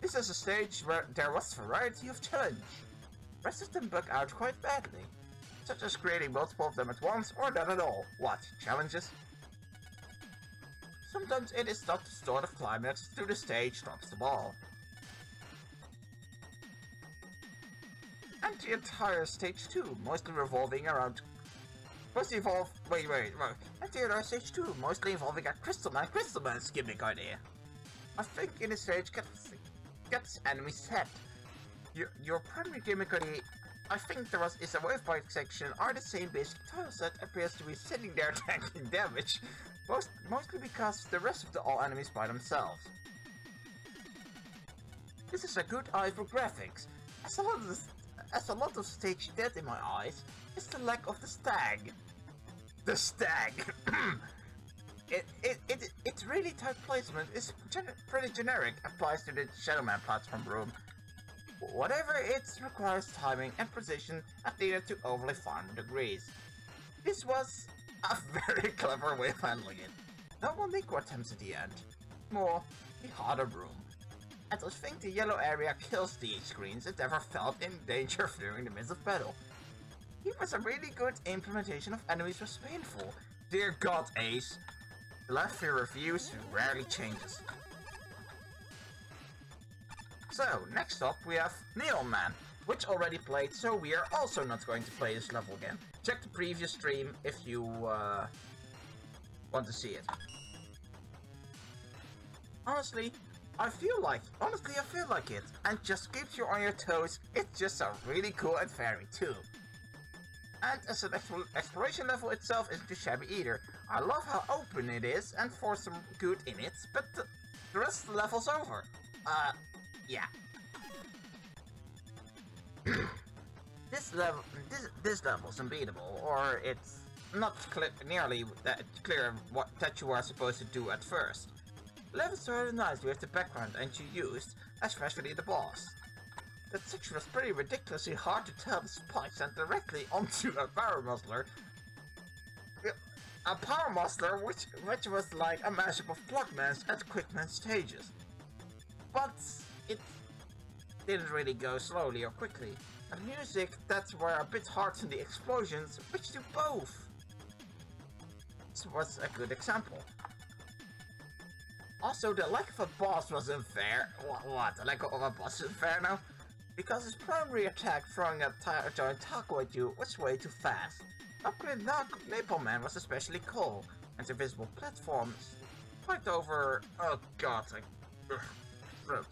This is a stage where there was variety of challenge. Rest of them bug out quite badly, such as creating multiple of them at once or not at all. What, challenges? Sometimes it is not the start of climax to the stage drops the ball. And the entire stage 2 mostly revolving around... And the entire stage 2 mostly involving a Crystal Man's gimmick idea. I think in the stage gets enemy set. Your primary gimmick idea, I think is a wave bite section are the same basic tile set appears to be sitting there tanking damage. Mostly because the rest of the all enemies by themselves. This is a good eye for graphics. As a lot of stage death in my eyes is the lack of the stag. The stag. It's really tight placement is pretty generic. Applies to the Shadowman platform room. Whatever it requires timing and precision at neither to overly fine degrees. This was a very clever way of handling it. No one Nico attempts at the end. More, the harder room. And I think the yellow area kills the screens it ever felt in danger during the midst of battle. It was a really good implementation of enemies was painful. Dear God, Ace. The left here reviews rarely changes. So, next up we have Neon Man, which already played, so we are also not going to play this level again. Check the previous stream if you want to see it. Honestly, I feel like it, and just keeps you on your toes. It's just a really cool and fairy too. And as an exploration level itself isn't too shabby either. I love how open it is and for some good in it, but the rest of the level's over. Yeah. This level's unbeatable, or it's not nearly that clear that you are supposed to do at first. Levels started nicely with the background and you used, especially the boss. That section was pretty ridiculously hard to tell the spikes and directly onto a power muscler. A power muscler which was like a mashup of Blockman's and Quickman's stages. But it didn't really go slowly or quickly. And the music that were a bit hard than the explosions, which do both. This was a good example. Also, the lack of a boss was unfair. What? The lack of a boss is unfair now? Because his primary attack, throwing a giant taco at you, was way too fast. Upgrade Napalm Man was especially cool, and the visible platforms fight over. Oh god, throat.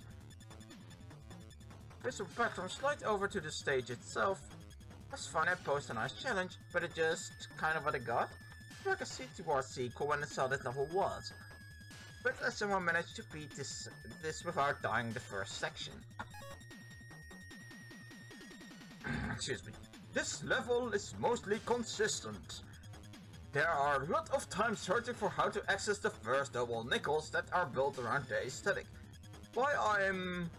Visible platforms slide over to the stage itself. Was fun and posed a nice challenge, but it just kind of what I got. Like a City Wars sequel when I saw that level was. But someone managed to beat this without dying the first section. Excuse me. This level is mostly consistent. There are a lot of time searching for how to access the first double nickels that are built around the aesthetic. Why I'm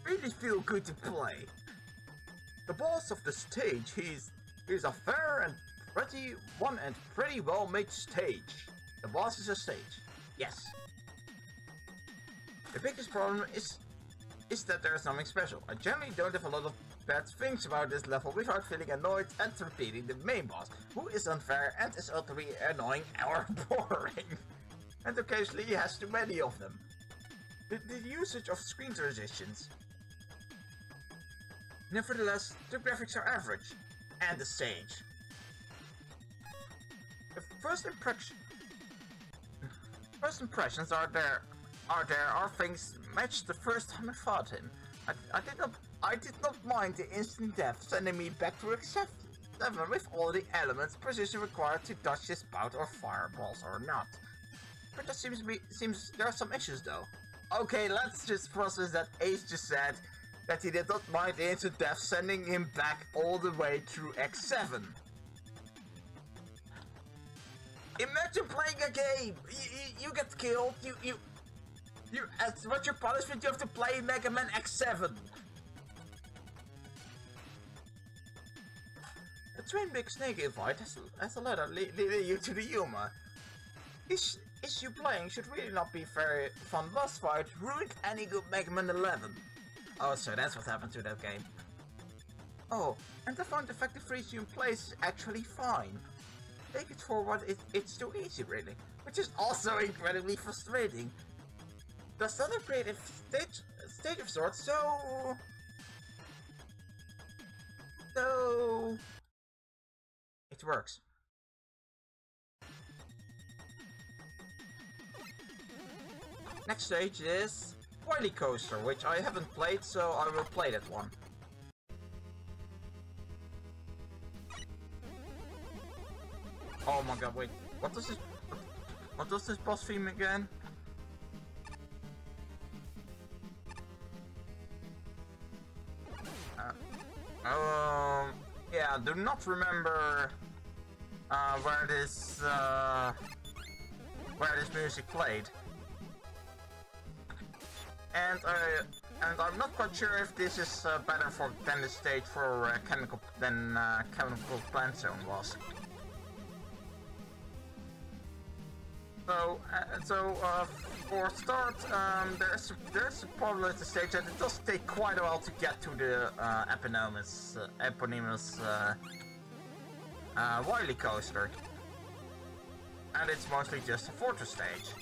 really feel good to play. The boss of the stage, he's a fair and pretty well made stage. The boss is a stage. Yes. The biggest problem is that there's nothing special. I generally don't have a lot of bad things about this level without feeling annoyed and repeating the main boss, who is unfair and is utterly annoying or boring. And occasionally he has too many of them. The usage of screen transitions. Nevertheless, the graphics are average. And the stage. The first impressions are things matched the first time I fought him. I did not mind the instant death sending me back to X7 with all the elements precision required to dodge his bout or fireballs or not. But there seems there are some issues though. Okay, let's just process that Ace just said that he did not mind the instant death sending him back all the way through X7. Imagine playing a game! You get killed, as what's your punishment? You have to play Mega Man X7. The Train Big Snake invite has a letter leading you to the humour. Is you playing should really not be very fun boss fight, ruined any good Mega Man 11. Oh, so that's what happened to that game. Oh, and I found the fact the freeze you in place is actually fine. Take it for what it's too easy really, which is also incredibly frustrating. There's another creative stage of sorts, so it works. Next stage is Wily Coaster, which I haven't played, so I will play that one. Oh my god, wait, what does this boss theme again? Yeah, do not remember where this music played, and I'm not quite sure if this is better than the stage for Chemical Plant Zone was. So for start, there's a problem with the stage that it does take quite a while to get to the eponymous Wily Coaster, and it's mostly just a fortress stage.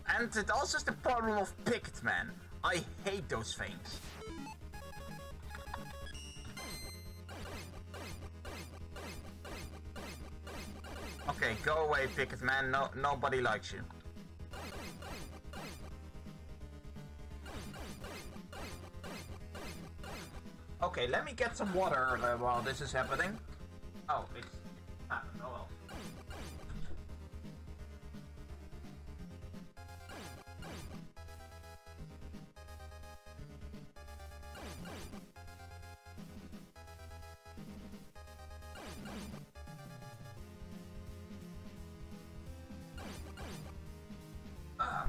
And it also is the problem of Picket Man. I hate those things. Okay, go away, Picket Man. Nobody likes you. Okay, let me get some water while this is happening. Oh, it's happened. Oh well.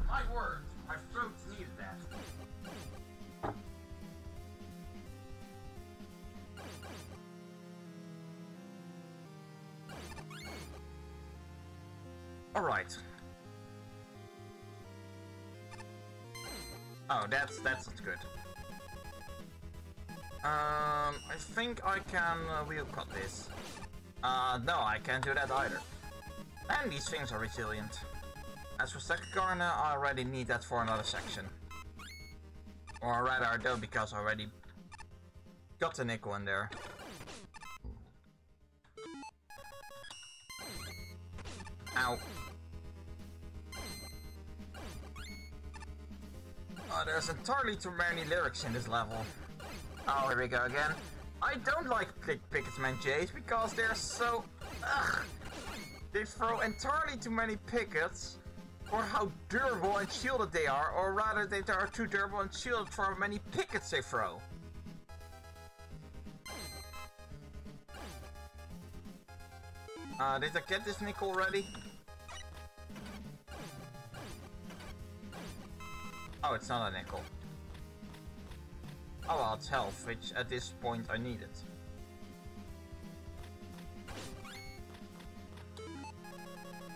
My word, my throat needed that. Alright. Oh, that's not good. I think I can wheel cut this. No, I can't do that either. And these things are resilient. As for Garner, I already need that for another section. Or rather, I don't, because I already got the nickel in there. Ow. Oh, there's entirely too many lyrics in this level. Oh, here we go again. I don't like Picketman Jays because they're so... Ugh. They throw entirely too many pickets for how durable and shielded they are, or rather they are too durable and shielded for how many pickets they throw. Did I get this nickel already? Oh, it's not a nickel. Oh well, it's health, which at this point I need it.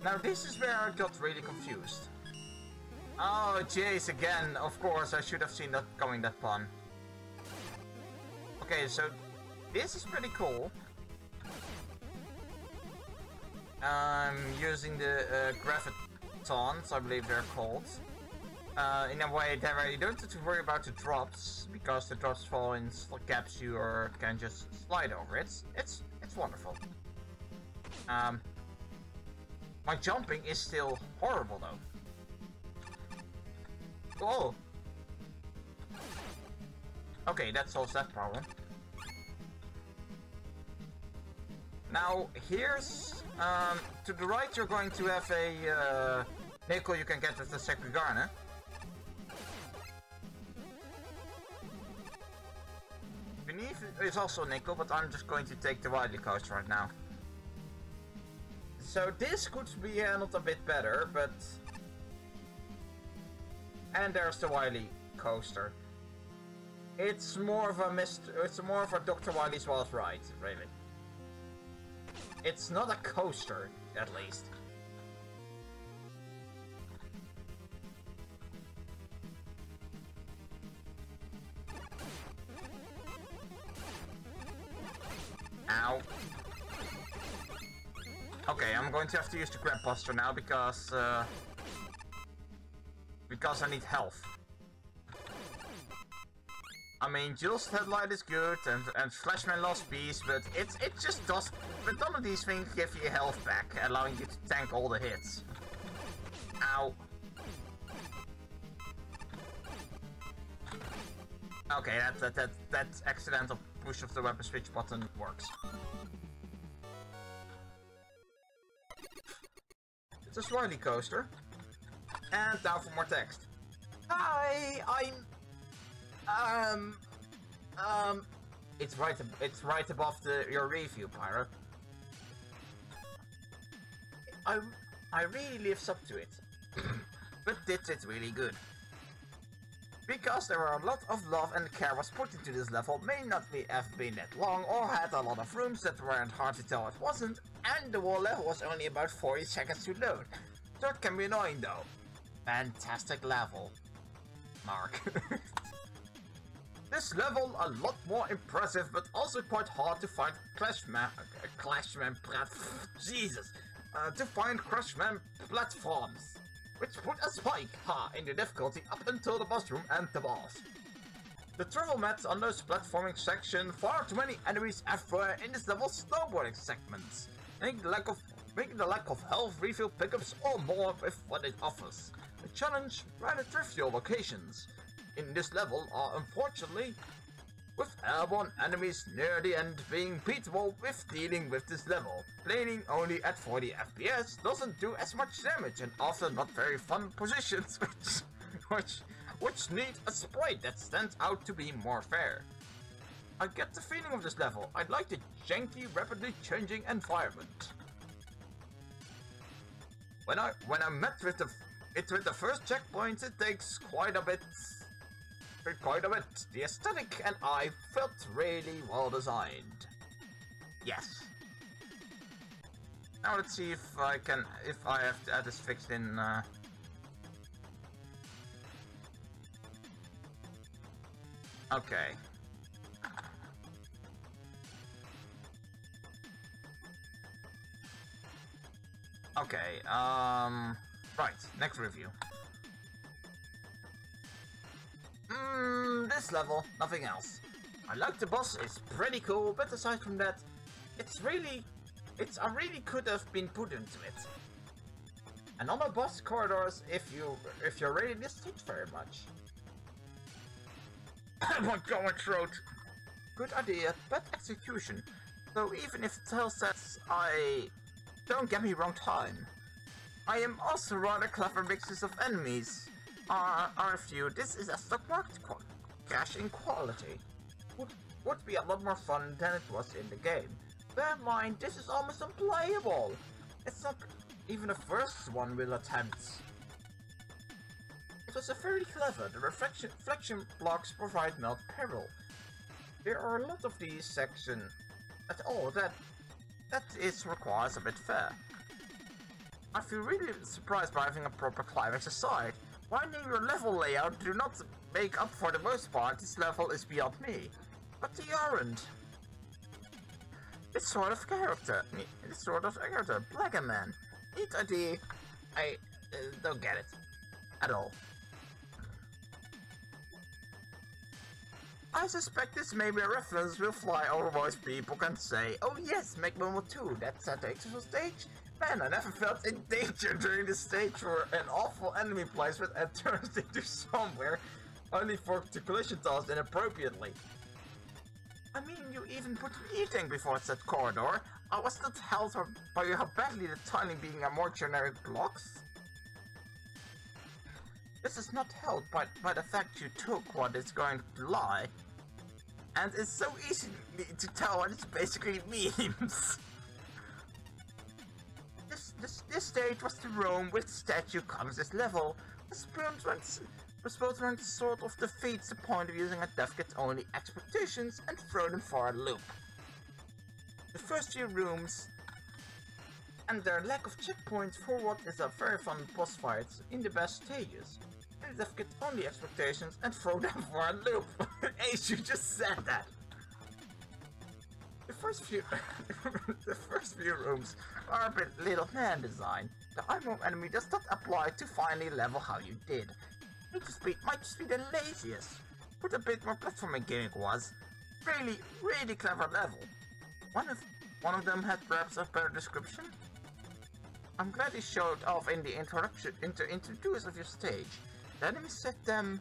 Now this is where I got really confused. Oh, Jace again. Of course, I should have seen that coming, that pun. Okay, so this is pretty cool. I'm using the gravitons, I believe they're called. In a way that you don't have to worry about the drops, because the drops fall in gaps you or can just slide over. It's wonderful. My jumping is still horrible though. Oh! Okay, that solves that problem. Now, here's... to the right you're going to have a nickel you can get with the Garner. Beneath is also nickel, but I'm just going to take the Wily coaster right now. So this could be not a bit better, but... And there's the Wily coaster. It's more of a it's more of a Dr. Wily's Wild Ride, really. It's not a coaster, at least. Ow. Okay, I'm going to have to use the Grab Buster now because I need health. I mean, Jill's headlight is good and Flashman lost peace, but it just does. But none of these things give you health back, allowing you to tank all the hits. Ow. Okay, that accidental push of the weapon switch button works. It's a Wily coaster. And now for more text. Hi, it's right above your review, Pyro. I really lives up to it. But did it really good. Because there were a lot of love and care was put into this level, may not have been that long or had a lot of rooms that weren't hard to tell it wasn't, and the whole level was only about 40 seconds to load. So it can be annoying though. Fantastic level. Mark. This level a lot more impressive, but also quite hard to find to find Crashman platforms, which put a spike in the difficulty up until the boss room and the boss. The travel mats on those platforming section, far too many enemies everywhere in this level's snowboarding segments, making the lack of health refill pickups or more with what it offers. The challenge rather trivial locations in this level are unfortunately with airborne enemies near the end being beatable with dealing with this level. Playing only at 40 FPS doesn't do as much damage and often not very fun positions which need a sprite that stands out to be more fair. I get the feeling of this level. I like the janky, rapidly changing environment. When I met with the first checkpoint, it takes quite a bit. The aesthetic and I felt really well designed. Yes. Now let's see if I have to add this fixed in. Okay. Okay, right, next review. This level, nothing else. I like the boss, it's pretty cool, but aside from that, I really could have been put into it. And on the boss corridors, if you're ready this stage very much. My God, my throat! Good idea, but execution. So even if Tell says don't get me wrong time. I am also rather clever mixes of enemies. Are a few. This is a stock market cash in quality. Would be a lot more fun than it was in the game. Bear in mind, this is almost unplayable. It's not even the first one will attempt. It was a very clever. The reflection blocks provide melt peril. There are a lot of these sections at all that requires a bit fair. I feel really surprised by having a proper climax aside. Finding your level layout do not make up for the most part. This level is beyond me. But they aren't. This sort of character. Black Man. Neat idea. I don't get it. At all. I suspect this may be a reference will fly, otherwise people can say, oh yes, make Momo 2, that's at the actual stage? Man, I never felt in danger during this stage where an awful enemy placement and turns into somewhere, only for the collision tossed inappropriately. I mean, you even put eating before it said corridor. I was not held by how badly the tiling being a more generic blocks. This is not held by the fact you took what is going to lie, and it's so easy to tell what it basically means. This stage was the room with statue comes this level. Response sort of defeats the point of using a dev kit only expectations and throw them for a loop. The first few rooms and their lack of checkpoints for what is a very fun boss fights in the best stages. And dev kit only expectations and throw them for a loop. Ace, you just said that. The first few rooms are a bit little man design. The IMO enemy does not apply to finally level how you did. Might just be the laziest. But a bit more platforming gimmick was. Really clever level. One of them had perhaps a better description? I'm glad he showed off in the introduce of your stage. The enemy set them,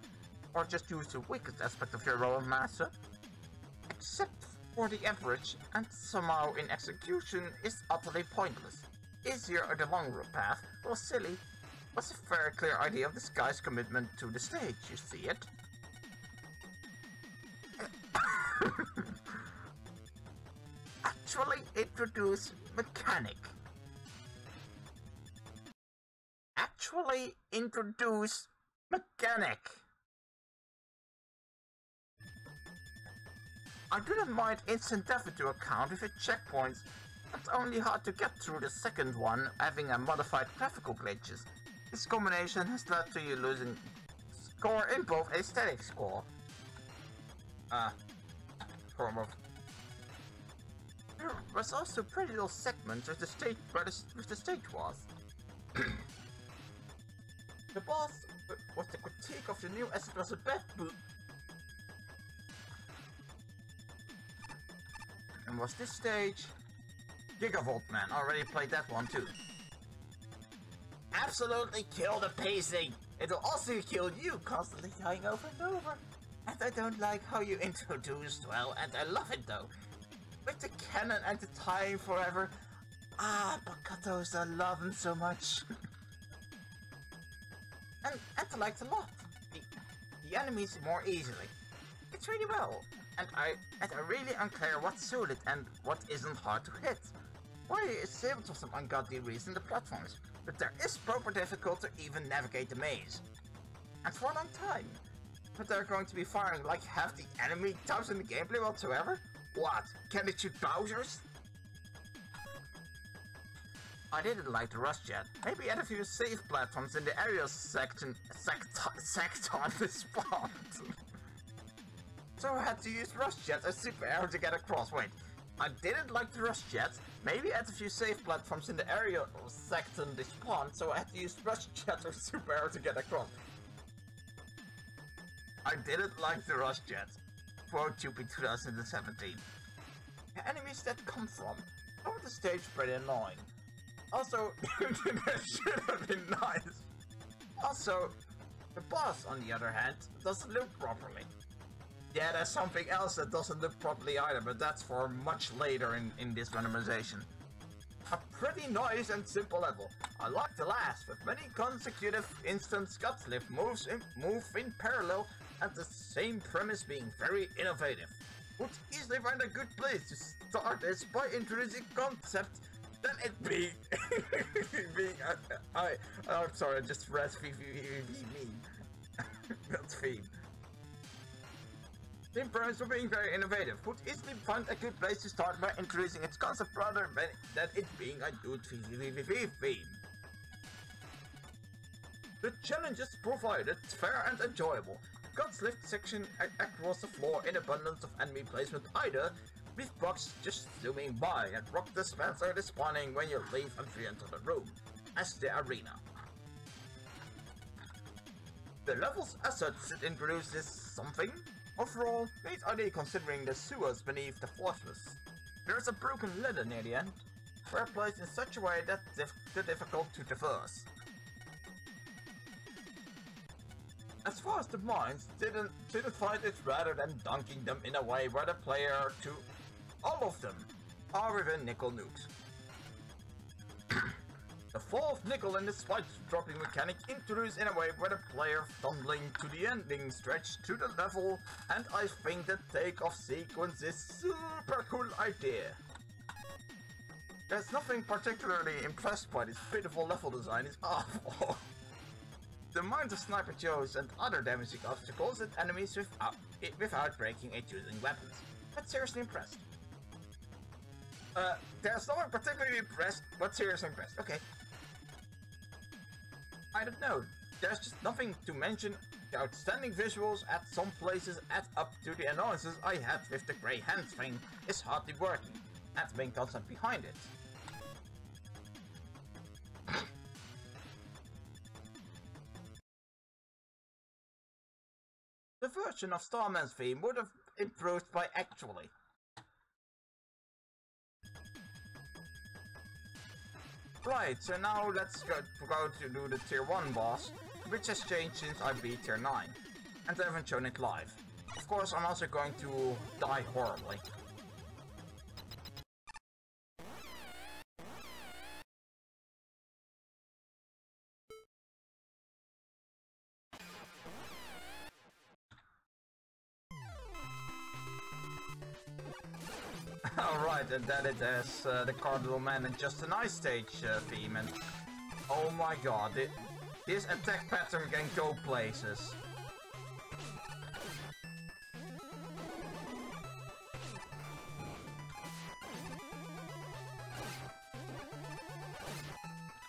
or just use the weakest aspect of your role master. Except for the average, and somehow in execution is utterly pointless. Easier or the long path, well silly, was a very clear idea of this guy's commitment to the stage, you see it? Actually introduce mechanic. I do not mind instant death into account if it checkpoints. It's only hard to get through the second one, having a modified graphical glitches. This combination has led to you losing score in both aesthetic score. There was also pretty little segments with the stage was. The boss was the critique of the new as it was a bad boot. And was this stage? Gigavolt Man, already played that one too. Absolutely kill the pacing. It'll also kill you, constantly dying over and over. And I don't like how you introduced, well, and I love it though. With the cannon and the time forever. Ah, Bakatos, I love them so much. and I liked a lot. The enemies more easily. It's really well. And I really unclear what's suited and what isn't hard to hit. Why is able for some ungodly reason the platforms, but there is proper difficulty to even navigate the maze. And for a long time. But they're going to be firing like half the enemy types in the gameplay whatsoever? What? Can it shoot Bowsers? I didn't like the rush jet. Maybe add a few safe platforms in the area sector on the spot. So I had to use rush jet as super arrow to get across. Wait, I didn't like the rush jet. Maybe add a few safe platforms in the area sector on the spawn, so I had to use rush jet or super arrow to get across. I didn't like the rush jet. Quote Tupi 2017. The enemies that come from over the stage pretty annoying. Also, that should have been nice. Also, the boss, on the other hand, doesn't look properly. Yeah, there's something else that doesn't look properly either, but that's for much later in this randomization. A pretty nice and simple level. I like the last, with many consecutive instant Scuttlift moves move in parallel, and the same premise being very innovative. Would easily find a good place to start this by introducing concept, then it being I'm sorry, I just read not theme. The premise for being very innovative. Would easily find a good place to start by introducing its concept rather than it being a good theme. The challenges provided fair and enjoyable. Guns lift section across the floor in abundance of enemy placement either, with blocks just zooming by, and rock dispenser respawning when you leave and re-enter the room, as the arena. The levels as such should introduce this something. Overall, great idea considering the sewers beneath the fortress. There is a broken ladder near the end, where placed in such a way that they're difficult to traverse. As far as the mines, didn't find it rather than dunking them in a way where the player to all of them are within nickel nukes. The fall of nickel and the spike dropping mechanic introduced in a way where the player fumbling to the ending stretch to the level, and I think the takeoff sequence is super cool idea. There's nothing particularly impressed by this pitiful level design, it's awful. The amount of sniper Joes and other damaging obstacles at enemies without breaking and using weapons. But seriously impressed. There's no one particularly impressed, but seriously impressed. Okay. I don't know. There's just nothing to mention. The outstanding visuals at some places add up to the annoyances I had with the grey hand thing is hardly working, and the main concept behind it. The version of Starman's theme would have improved by actually. Right, so now let's go to do the tier 1 boss, which has changed since I beat tier 9, and I haven't shown it live. Of course, I'm also going to die horribly. Alright, and then it has the Cardinal Man and Just an Ice stage theme, and oh my god, this attack pattern can go places.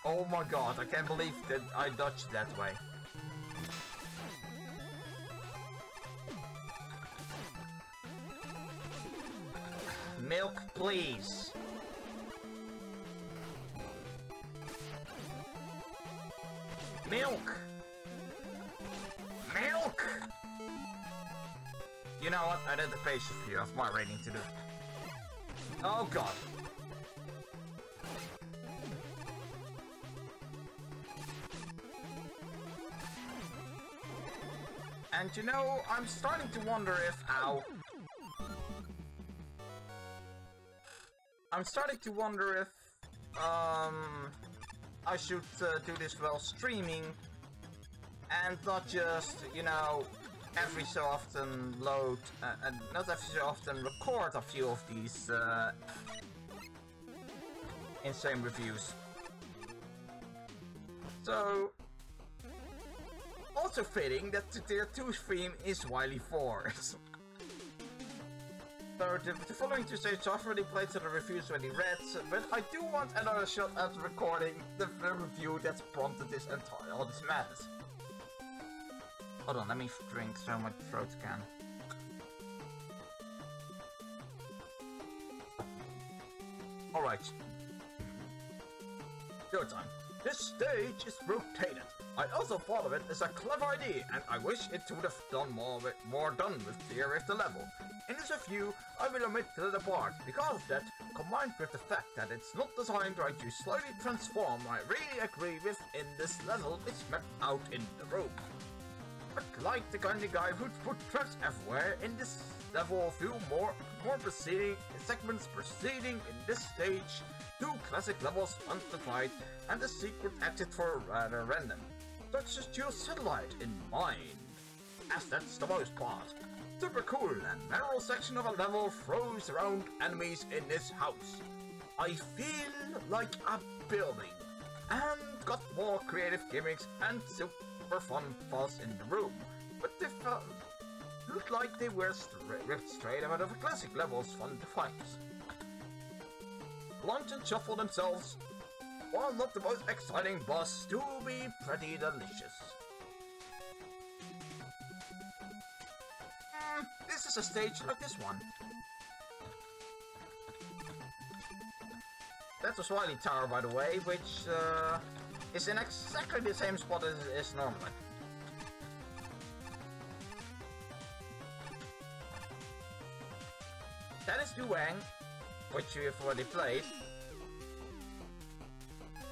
Oh my god, I can't believe that I dodged that way. Milk, please. Milk! Milk! You know what? I did the patience for you of my rating to do. Oh god. And you know, I'm starting to wonder if... Ow. I'm starting to wonder if... I should do this while streaming. And not just, you know, every so often load... and not every so often record a few of these insane reviews. So... Also fitting that the tier 2 stream is Wily 4. So the following two stages I've already played, so the reviews already read, but I do want another shot at recording the review that's prompted this entire all this madness. Hold on, let me drink so my throat can. Alright. Your time. This stage is rotated. I also thought of it as a clever idea, and I wish it would have done more done with the level. In this review, I will omit the part. Because of that, combined with the fact that it's not designed right to slightly transform, I really agree with in this level it's mapped out in the room. But like the kind of guy who'd put traps everywhere, in this level a few more segments proceeding in this stage, 2 classic levels undefined, and a secret exit for rather random. Such as your satellite in mind, as that's the most part. Super cool and narrow section of a level throws around enemies in this house. I feel like a building, and got more creative gimmicks and super fun falls in the room, but they looked like they were ripped straight out of a classic level's fun to find. Lunch and shuffle themselves, while not the most exciting boss, do be pretty delicious. This is a stage like this one. That was Wily Tower, by the way, which is in exactly the same spot as it is normally. That is Dwuang, which we've already played.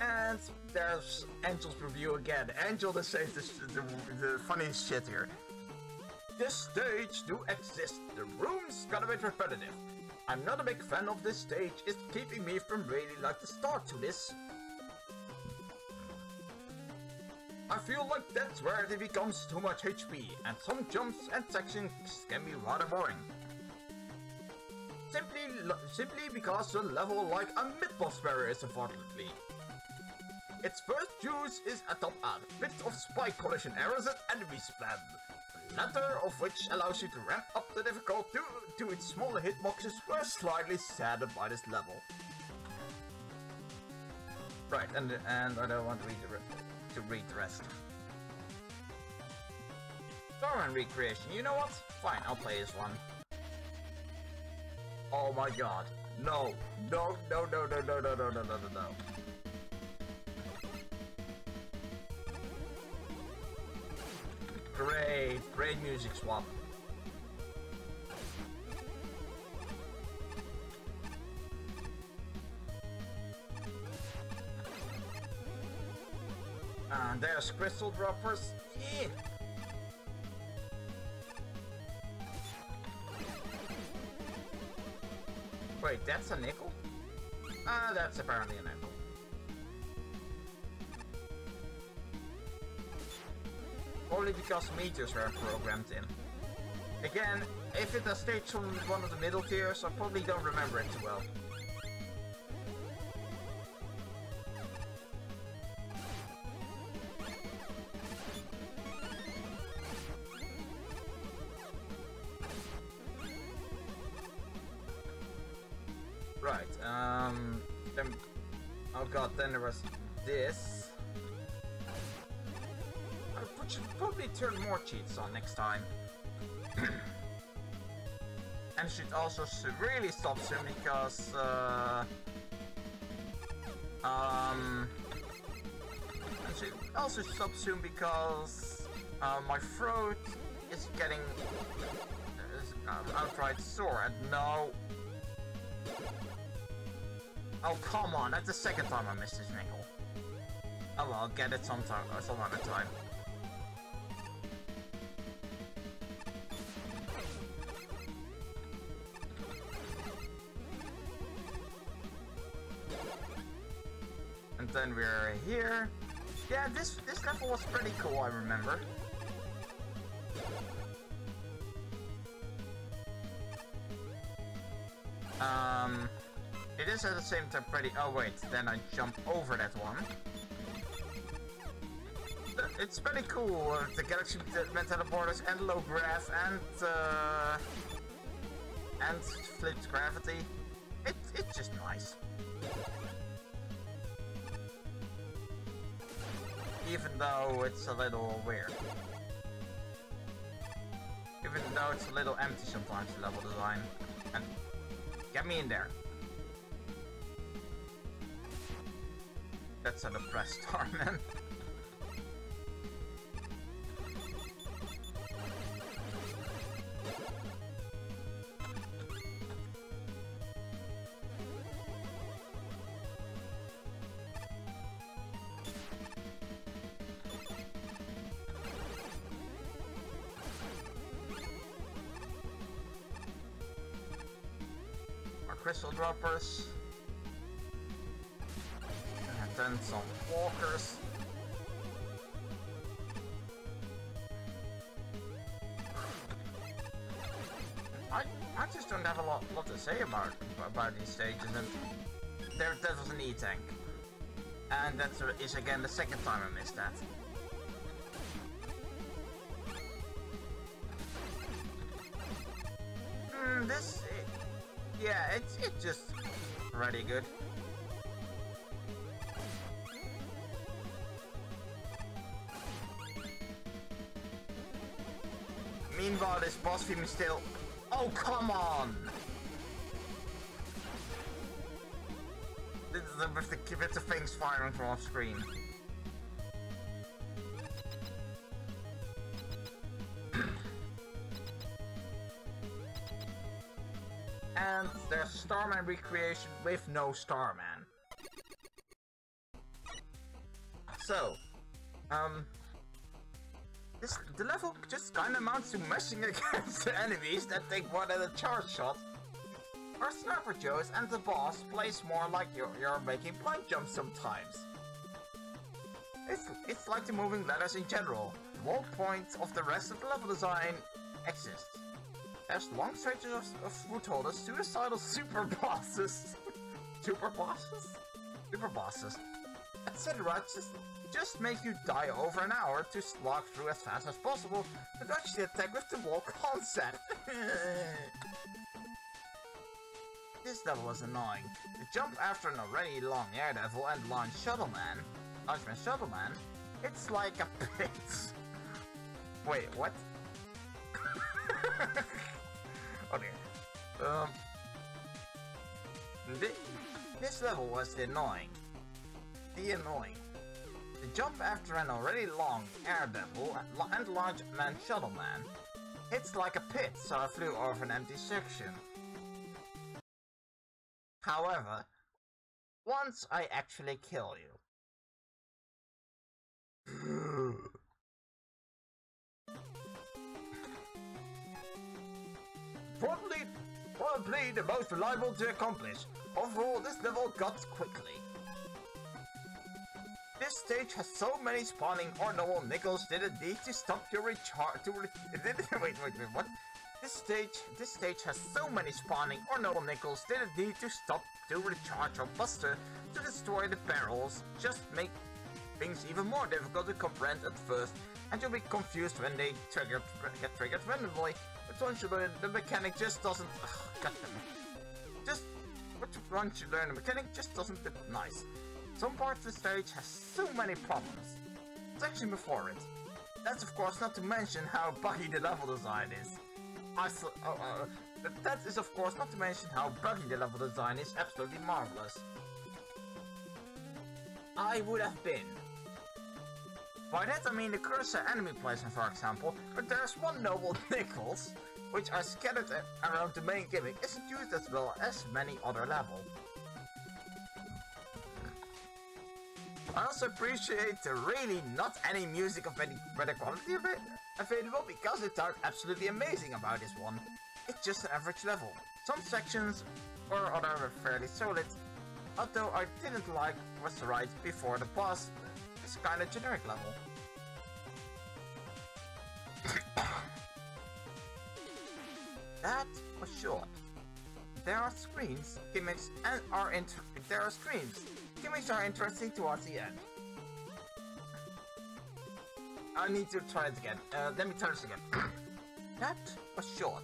And there's Enjl's review again. Enjl that says the funniest shit here. This stage do exist. The room's got a bit repetitive. I'm not a big fan of this stage. It's keeping me from really like the start to this. I feel like that's where it becomes too much HP, and some jumps and sections can be rather boring. Simply because the level like a mid-boss barrier is, unfortunately. Its first use is atop a bit of spike collision errors and enemy spam, the latter of which allows you to ramp up the difficulty to its smaller hitboxes were slightly saddened by this level. Right, and I don't want to read the rest. Starman recreation, you know what? Fine, I'll play this one. Oh my god. No. No. Great music swap. And there's crystal droppers. Yeah. Wait, that's a nickel? That's apparently a nickel. Only because meteors were programmed in. Again, if it has staged from one of the middle tiers, I probably don't remember it too well. Right, then, oh god, then there was this. I should probably turn more cheats on next time. And should also really stop soon because, I should also stop soon because, my throat is getting outright sore, and no. Oh, come on, that's the second time I missed this nickel. Oh well, I'll get it some other time. And then we're here. Yeah, this level was pretty cool, I remember. It is at the same time pretty... Oh wait, then I jump over that one. It's pretty cool, the galaxy teleporters and low grav and flipped gravity. It's just nice. Even though it's a little weird. Even though it's a little empty sometimes, the level design. And get me in there. That's a depressed star, man. Crystal droppers, and then some walkers. I just don't have a lot to say about these stages, and that was an E-tank, and that is again the second time I missed that. Yeah, it's just pretty good. Meanwhile, this boss theme is still... Oh, come on! With the things firing from off screen. And there's Starman recreation with no Starman. So, the level just kinda amounts to meshing against the enemies that take one at a charge shot. Our sniper Joes and the boss plays more like you're making plank jumps sometimes. It's like the moving ladders in general. The whole point of the rest of the level design exists. There's long stretches of footholders, suicidal super bosses, etc. Just make you die over an hour to slog through as fast as possible to dodge the attack with the wall concept. This level was annoying. To jump after an already long air level and launch Shuttleman, it's like a pit. Wait, what? Okay. This level was annoying. To jump after an already long air level and launch man Shuttle Man. It's like a pit, so I flew over an empty section. However, once I actually kill you. Probably the most reliable to accomplish. Overall, this level got quickly. This stage has so many spawning or noble nickels that it needs to stop your recharge. Wait, what? This stage has so many spawning or noble nickels that it needs to stop to recharge or buster to destroy the barrels. Just make things even more difficult to comprehend at first, and you'll be confused when they get triggered randomly. But once you learn the mechanic just doesn't... once you learn the mechanic just doesn't look nice. Some parts of the stage has so many problems. Section before it. That's of course not to mention how buggy the level design is. That is of course not to mention how buggy the level design is absolutely marvelous. I would have been. By that I mean the cursor enemy placement, for example, but there's one noble nickels, which are scattered around the main gimmick, isn't used as well as many other levels. I also appreciate the really not any music of any better quality available, because it sounds absolutely amazing about this one. It's just an average level. Some sections or other are fairly solid. although I didn't like was right before the boss. It's kinda generic level. That was short. There are screens, gimmicks, and gimmicks are interesting towards the end. I need to try it again. Let me try this again. That was short.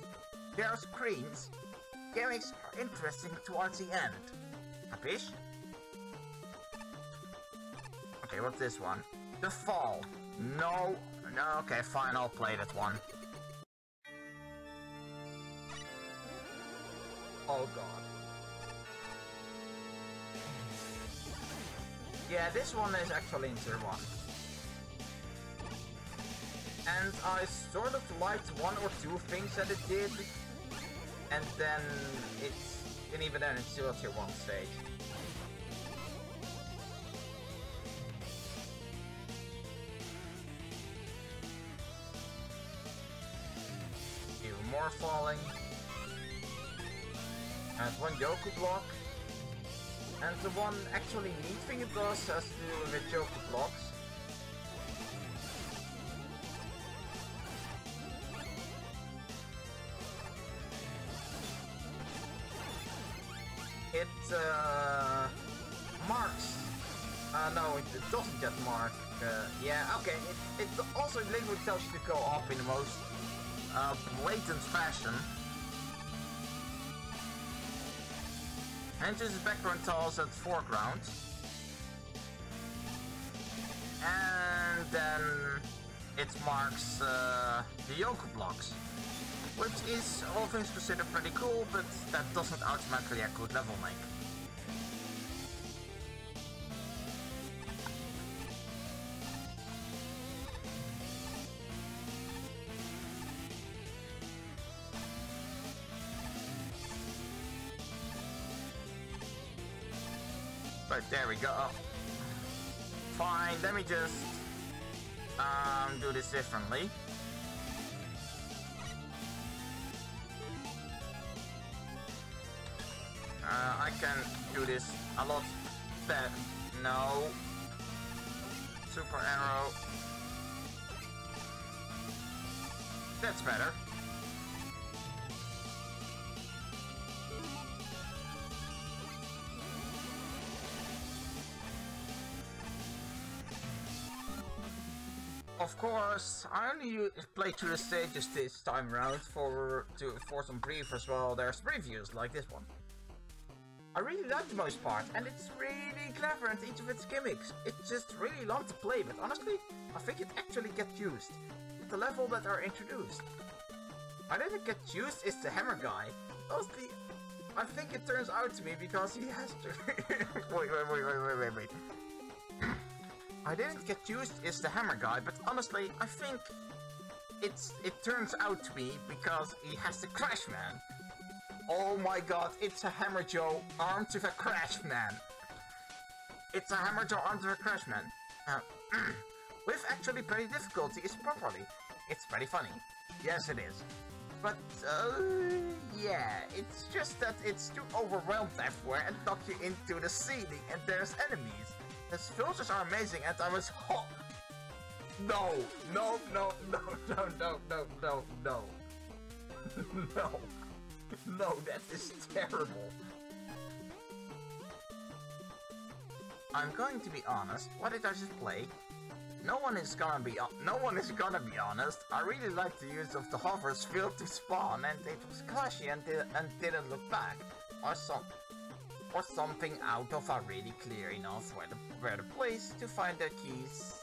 There are screens, gimmicks are interesting towards the end. Capish? Okay, what's this one? The Fall. No, okay, fine, I'll play that one. Oh god. Yeah, this one is actually in tier 1. And I sort of liked one or two things that it did. And then even then it's still a tier 1 stage. Even more falling. And one Yoku block. And the one actually neat thing it does has to do with Yoku blocks. It marks. No, it doesn't get marked. Yeah, okay. It also literally tells you to go up in the most blatant fashion. And uses background tiles at foreground. And then it marks the Yoku blocks. Which is, all things considered, pretty cool, but that doesn't automatically a good level make. But there we go. Fine, let me just do this differently. I can do this a lot better. No. Super arrow. That's better. Of course, I only play through the stages this time around for some brief as well. There's previews like this one. I really like the most part, and it's really clever and each of its gimmicks. It's just really long to play, but honestly, I think it actually gets used. With the level that are introduced. I didn't get used is the hammer guy. Mostly, I think it turns out to be because he has to... wait. I didn't get used is the hammer guy, but honestly, I think it turns out to be because he has the Crash Man. Oh my god, it's a Hammer Joe armed with a Crash Man. It's a Hammer Joe armed with a Crash Man. With actually pretty difficulty is properly. It's pretty funny. Yes, it is. But, yeah, it's just that it's too overwhelmed everywhere and knock you into the ceiling and there's enemies. The filters are amazing and I was hot. No. No. No, that is terrible. I'm going to be honest, what did I just play? No one is gonna be honest. I really like the use of the hovers failed to spawn and it was clashy and didn't look back. Or something out of a really clear enough where the place to find the keys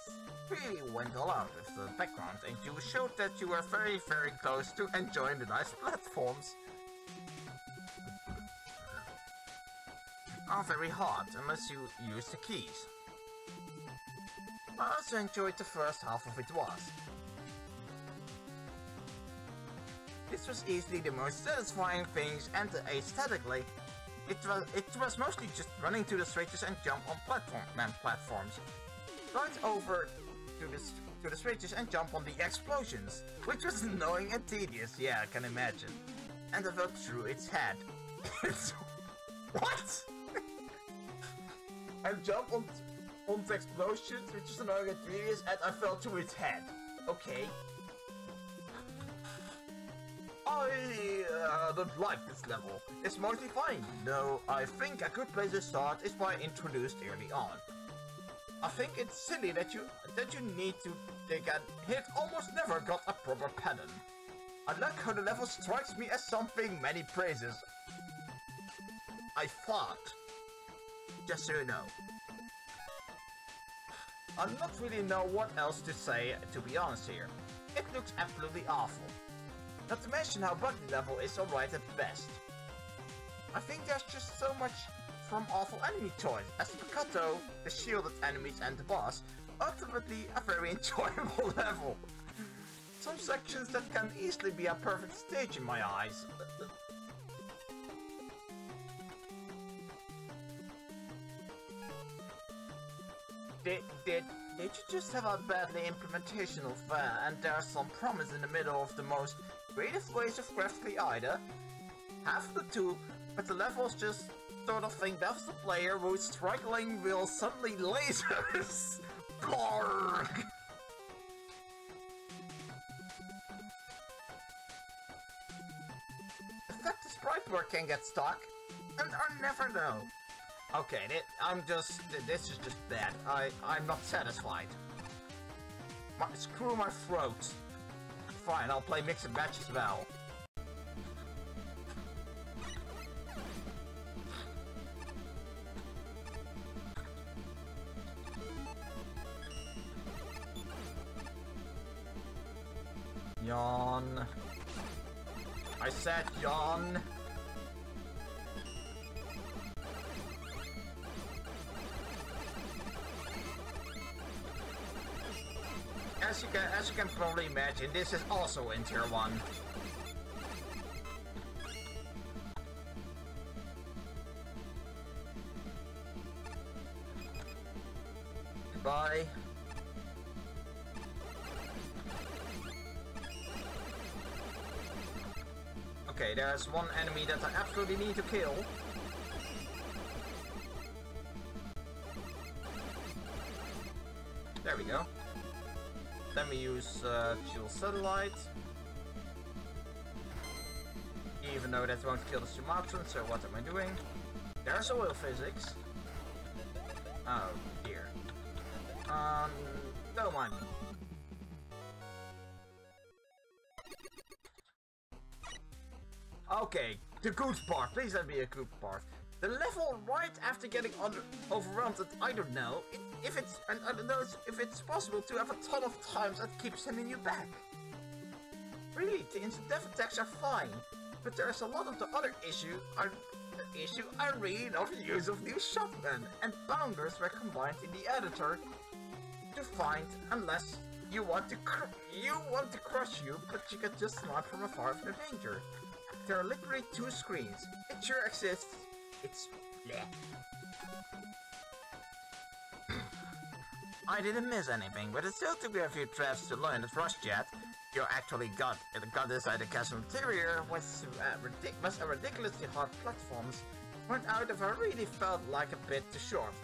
really went all out with the background and you showed that you were very, very close to enjoying the nice platforms. Are very hard unless you use the keys. I also enjoyed the first half of it was. This was easily the most satisfying things and aesthetically, it was mostly just running to the switches and jump on platforms. Right over to the switches and jump on the explosions, which was annoying and tedious, yeah, I can imagine. And I felt through its head. What? I jumped on the explosions, which is annoying at previous, and I fell to its head. Okay. I don't like this level. It's mostly fine, though I think a good place to start is by introduced early on. I think it's silly that you need to dig and hit almost never got a proper pattern. I like how the level strikes me as something many praises. I thought. Just so you know. I don't really know what else to say, to be honest here. It looks absolutely awful. Not to mention how buggy the level is alright at best. I think there's just so much from awful enemy choice, as Picato, the shielded enemies and the boss, ultimately a very enjoyable level. Some sections that can easily be a perfect stage in my eyes. Did you just have a badly implementation of and there's some promise in the middle of the most creative ways of graphically either? Half the two, but the levels just sort of think that's the player who's struggling will suddenly lasers. Gorg! The fact the sprite work can get stuck, and I never know. Okay, this is just bad. I'm not satisfied. Screw my throat. Fine, I'll play mix and match as well. Yawn. I said yawn. As you can probably imagine, this is also in tier 1. Goodbye. Okay, there's one enemy that I absolutely need to kill. There we go. Let me use Chill Satellite. Even though that won't kill the Sumatran, so what am I doing? There's oil physics. Oh dear. Don't mind me. Okay, the good part. Please let me a good part. The level right after getting overwhelmed, I don't know if it's if it's possible to have a ton of times that keeps sending you back. Really, the instant death attacks are fine, but there's a lot of the other issue. I really love the use of new shotgun and bounders were combined in the editor to find, unless you want to crush you, but you can just snipe from afar from the danger. There are literally 2 screens. It sure exists. It's bleh. I didn't miss anything, but it still took me a few traps to learn that Rush Jet you actually got inside the castle interior was a ridiculously hard platforms went out if I really felt like a bit too short.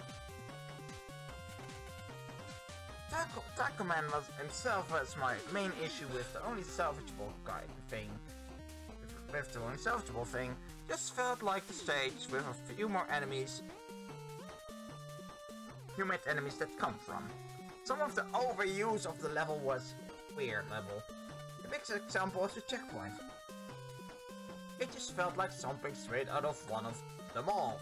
Tacoman himself was my main issue with the only salvageable thing. With the only salvageable thing, just felt like the stage with a few more enemies. Human enemies that come from. Some of the overuse of the level was weird level. The biggest example was the checkpoint. It just felt like something straight out of one of them all.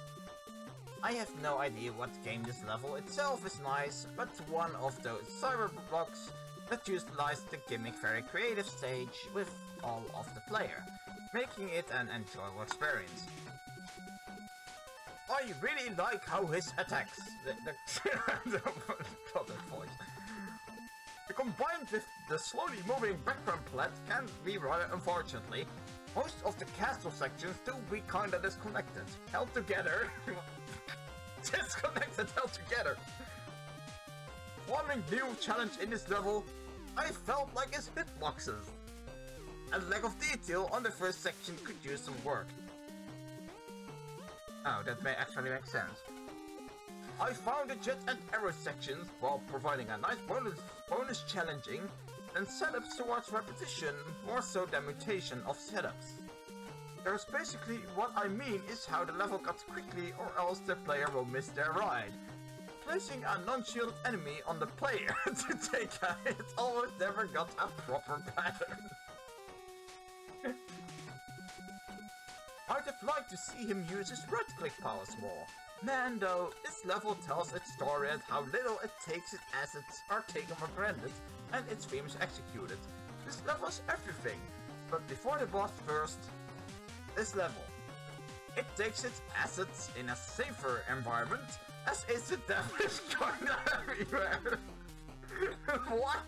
I have no idea what game this level itself is nice, but one of those cyberblocks that utilized the gimmick very creative stage with all of the player, making it an enjoyable experience. I really like how his attacks, combined with the slowly moving background plot can be rather unfortunately. Most of the castle sections do be kinda disconnected, held together. Disconnected, held together. One new challenge in this level, I felt like his hitboxes. A lack of detail on the first section could use some work. Oh, that may actually make sense. I found the jet and arrow sections, while providing a nice bonus challenging, and setups towards repetition, more so than mutation of setups. There's basically what I mean is how the level cuts quickly or else the player will miss their ride. Placing a non-shield enemy on the player to take a hit almost never got a proper pattern. I'd have liked to see him use his right-click powers more. Man though, this level tells its story and how little it takes its assets are taken for granted and its themes executed. This level is everything, but before the boss first, this level. It takes its assets in a safer environment, as is the devilish kinda everywhere. What?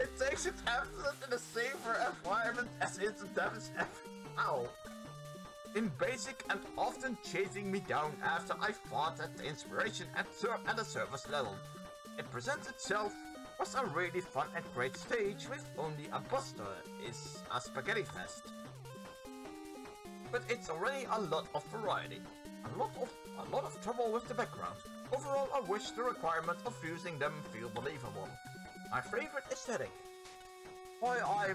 It takes its assets in a safer environment, as is the devilish everywhere. Ow. In basic and often chasing me down after I fought at the inspiration at the service level. It presents itself as a really fun and great stage with only a buster is a spaghetti fest. But it's already a lot of variety. A lot of trouble with the background. Overall, I wish the requirement of using them feel believable. My favorite aesthetic. Boy, I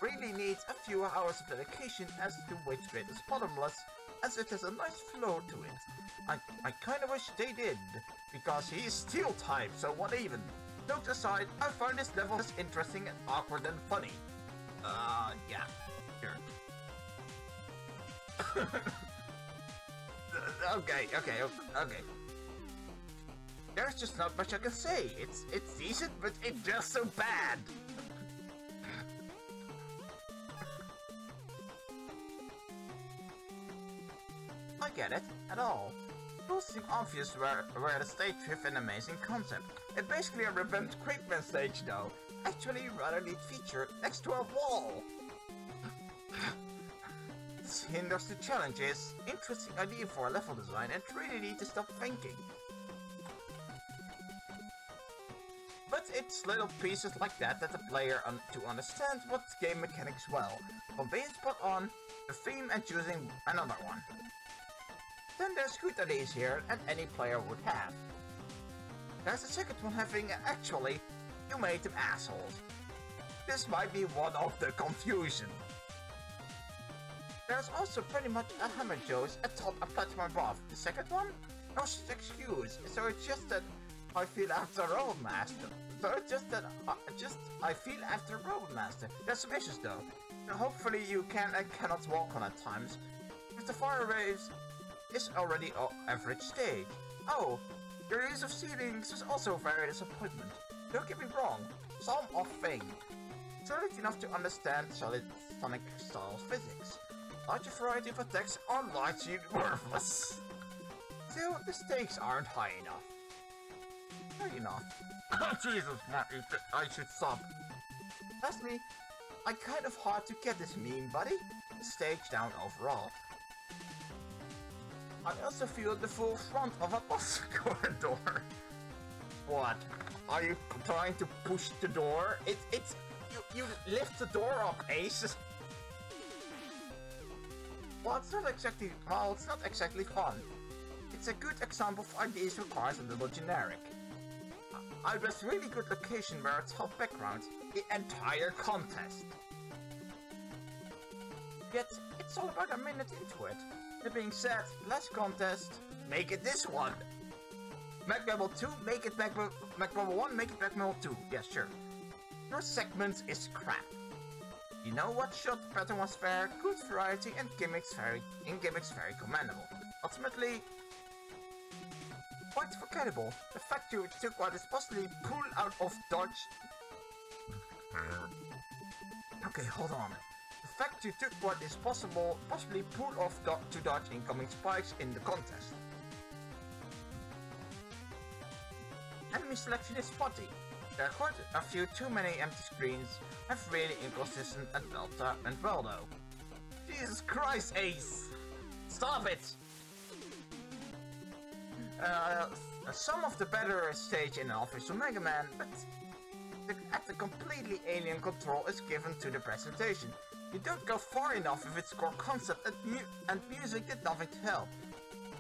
really need a few hours of dedication as to which bit is bottomless, as it has a nice flow to it. I kinda wish they did, because he is steel type, so what even? Jokes aside, I find this level as interesting and awkward and funny. Yeah, sure. Okay. There's just not much I can say. It's decent, but it's just so bad. I get it, at all. Rules seem obvious where the stage with an amazing concept. It's basically a revamped Creepman stage though. Actually rather neat feature next to a wall. This hinders the challenges. Interesting idea for a level design and really need to stop thinking. But it's little pieces like that the player to understand what game mechanics well, from being spot on, the theme and choosing another one. Then there's good ideas here and any player would have. There's a second one having actually, you made them assholes. This might be one of the confusion. There's also pretty much a hammer Joe's atop a platform above. The second one? No excuse. So it's just that I feel after Roadmaster. I feel after Roadmaster. That's some issues though. So hopefully you can and cannot walk on at times. With the fire waves is already average stage. Oh, your use of ceilings was also very disappointment. Don't get me wrong, some off thing. Solid enough to understand solid Sonic style physics. Larger variety of attacks are largely worthless. Still, the stakes aren't high enough. High enough. Oh Jesus, I should stop. Trust me, I kind of hard to get this meme, buddy. The stage down overall. I also feel the full front of a bus corridor. What? Are you trying to push the door? You lift the door up, Ace. Well, it's not exactly fun. It's a good example of ideas requires a little generic. I was really good location where it's helped background the entire contest. Yet, it's all about a minute into it. That being said, less contest, make it this one. Mac Level 2, make it Mac Level 1, make it Mac Level 2. Yeah, sure. Your segments is crap. You know what shot pattern was fair, good variety and gimmicks very commendable. Ultimately, quite forgettable. The fact you took what is possibly pulled out of dodge. Okay, hold on. The fact you took what is possibly pulled off to dodge incoming spikes in the contest. Enemy selection is spotty. There are quite a few too many empty screens and really inconsistent and well though. Jesus Christ, Ace! Stop it! Some of the better stage in Alpha is Mega Man, but the completely alien control is given to the presentation. You don't go far enough with its core concept and music did nothing to help,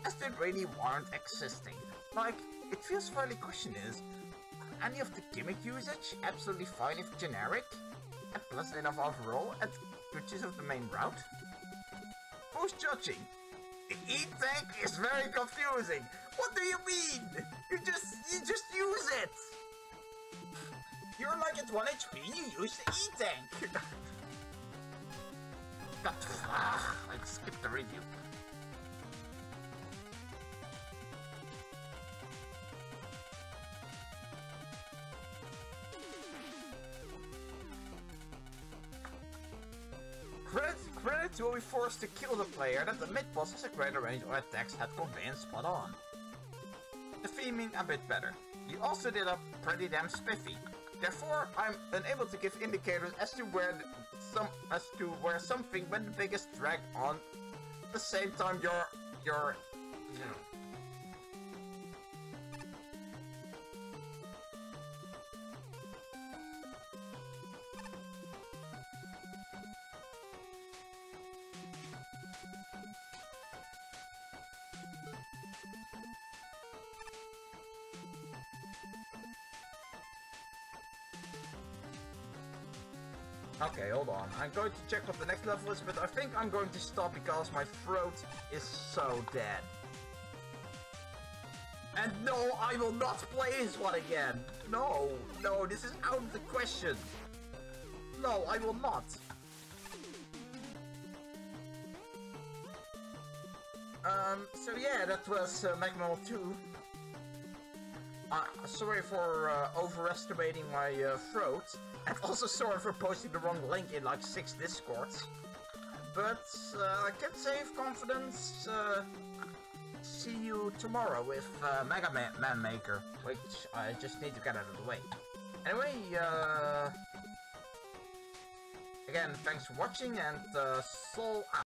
as they really weren't existing. Like, it feels fairly questioned is, any of the gimmick usage absolutely fine if generic, and pleasant enough overall, and good use of the main route? Who's judging? The E-Tank is very confusing! What do you mean? You just use it! You're like at 1 HP, you use the E-Tank! I skipped the review. Credits will be forced to kill the player that the mid-boss has a greater range or attacks had conveyed spot on. The theming a bit better. You also did a pretty damn spiffy. Therefore, I'm unable to give indicators as to where something went the biggest drag on. At the same time, you're Okay, hold on. I'm going to check what the next level is, but I think I'm going to stop because my throat is so dead. And no, I will not play this one again. No, this is out of the question. No, I will not. So yeah, that was Magma 2. Sorry for overestimating my throat, and also sorry for posting the wrong link in like 6 Discords. But I can say with confidence, see you tomorrow with Mega Man Maker, which I just need to get out of the way. Anyway, again, thanks for watching, and Soul out.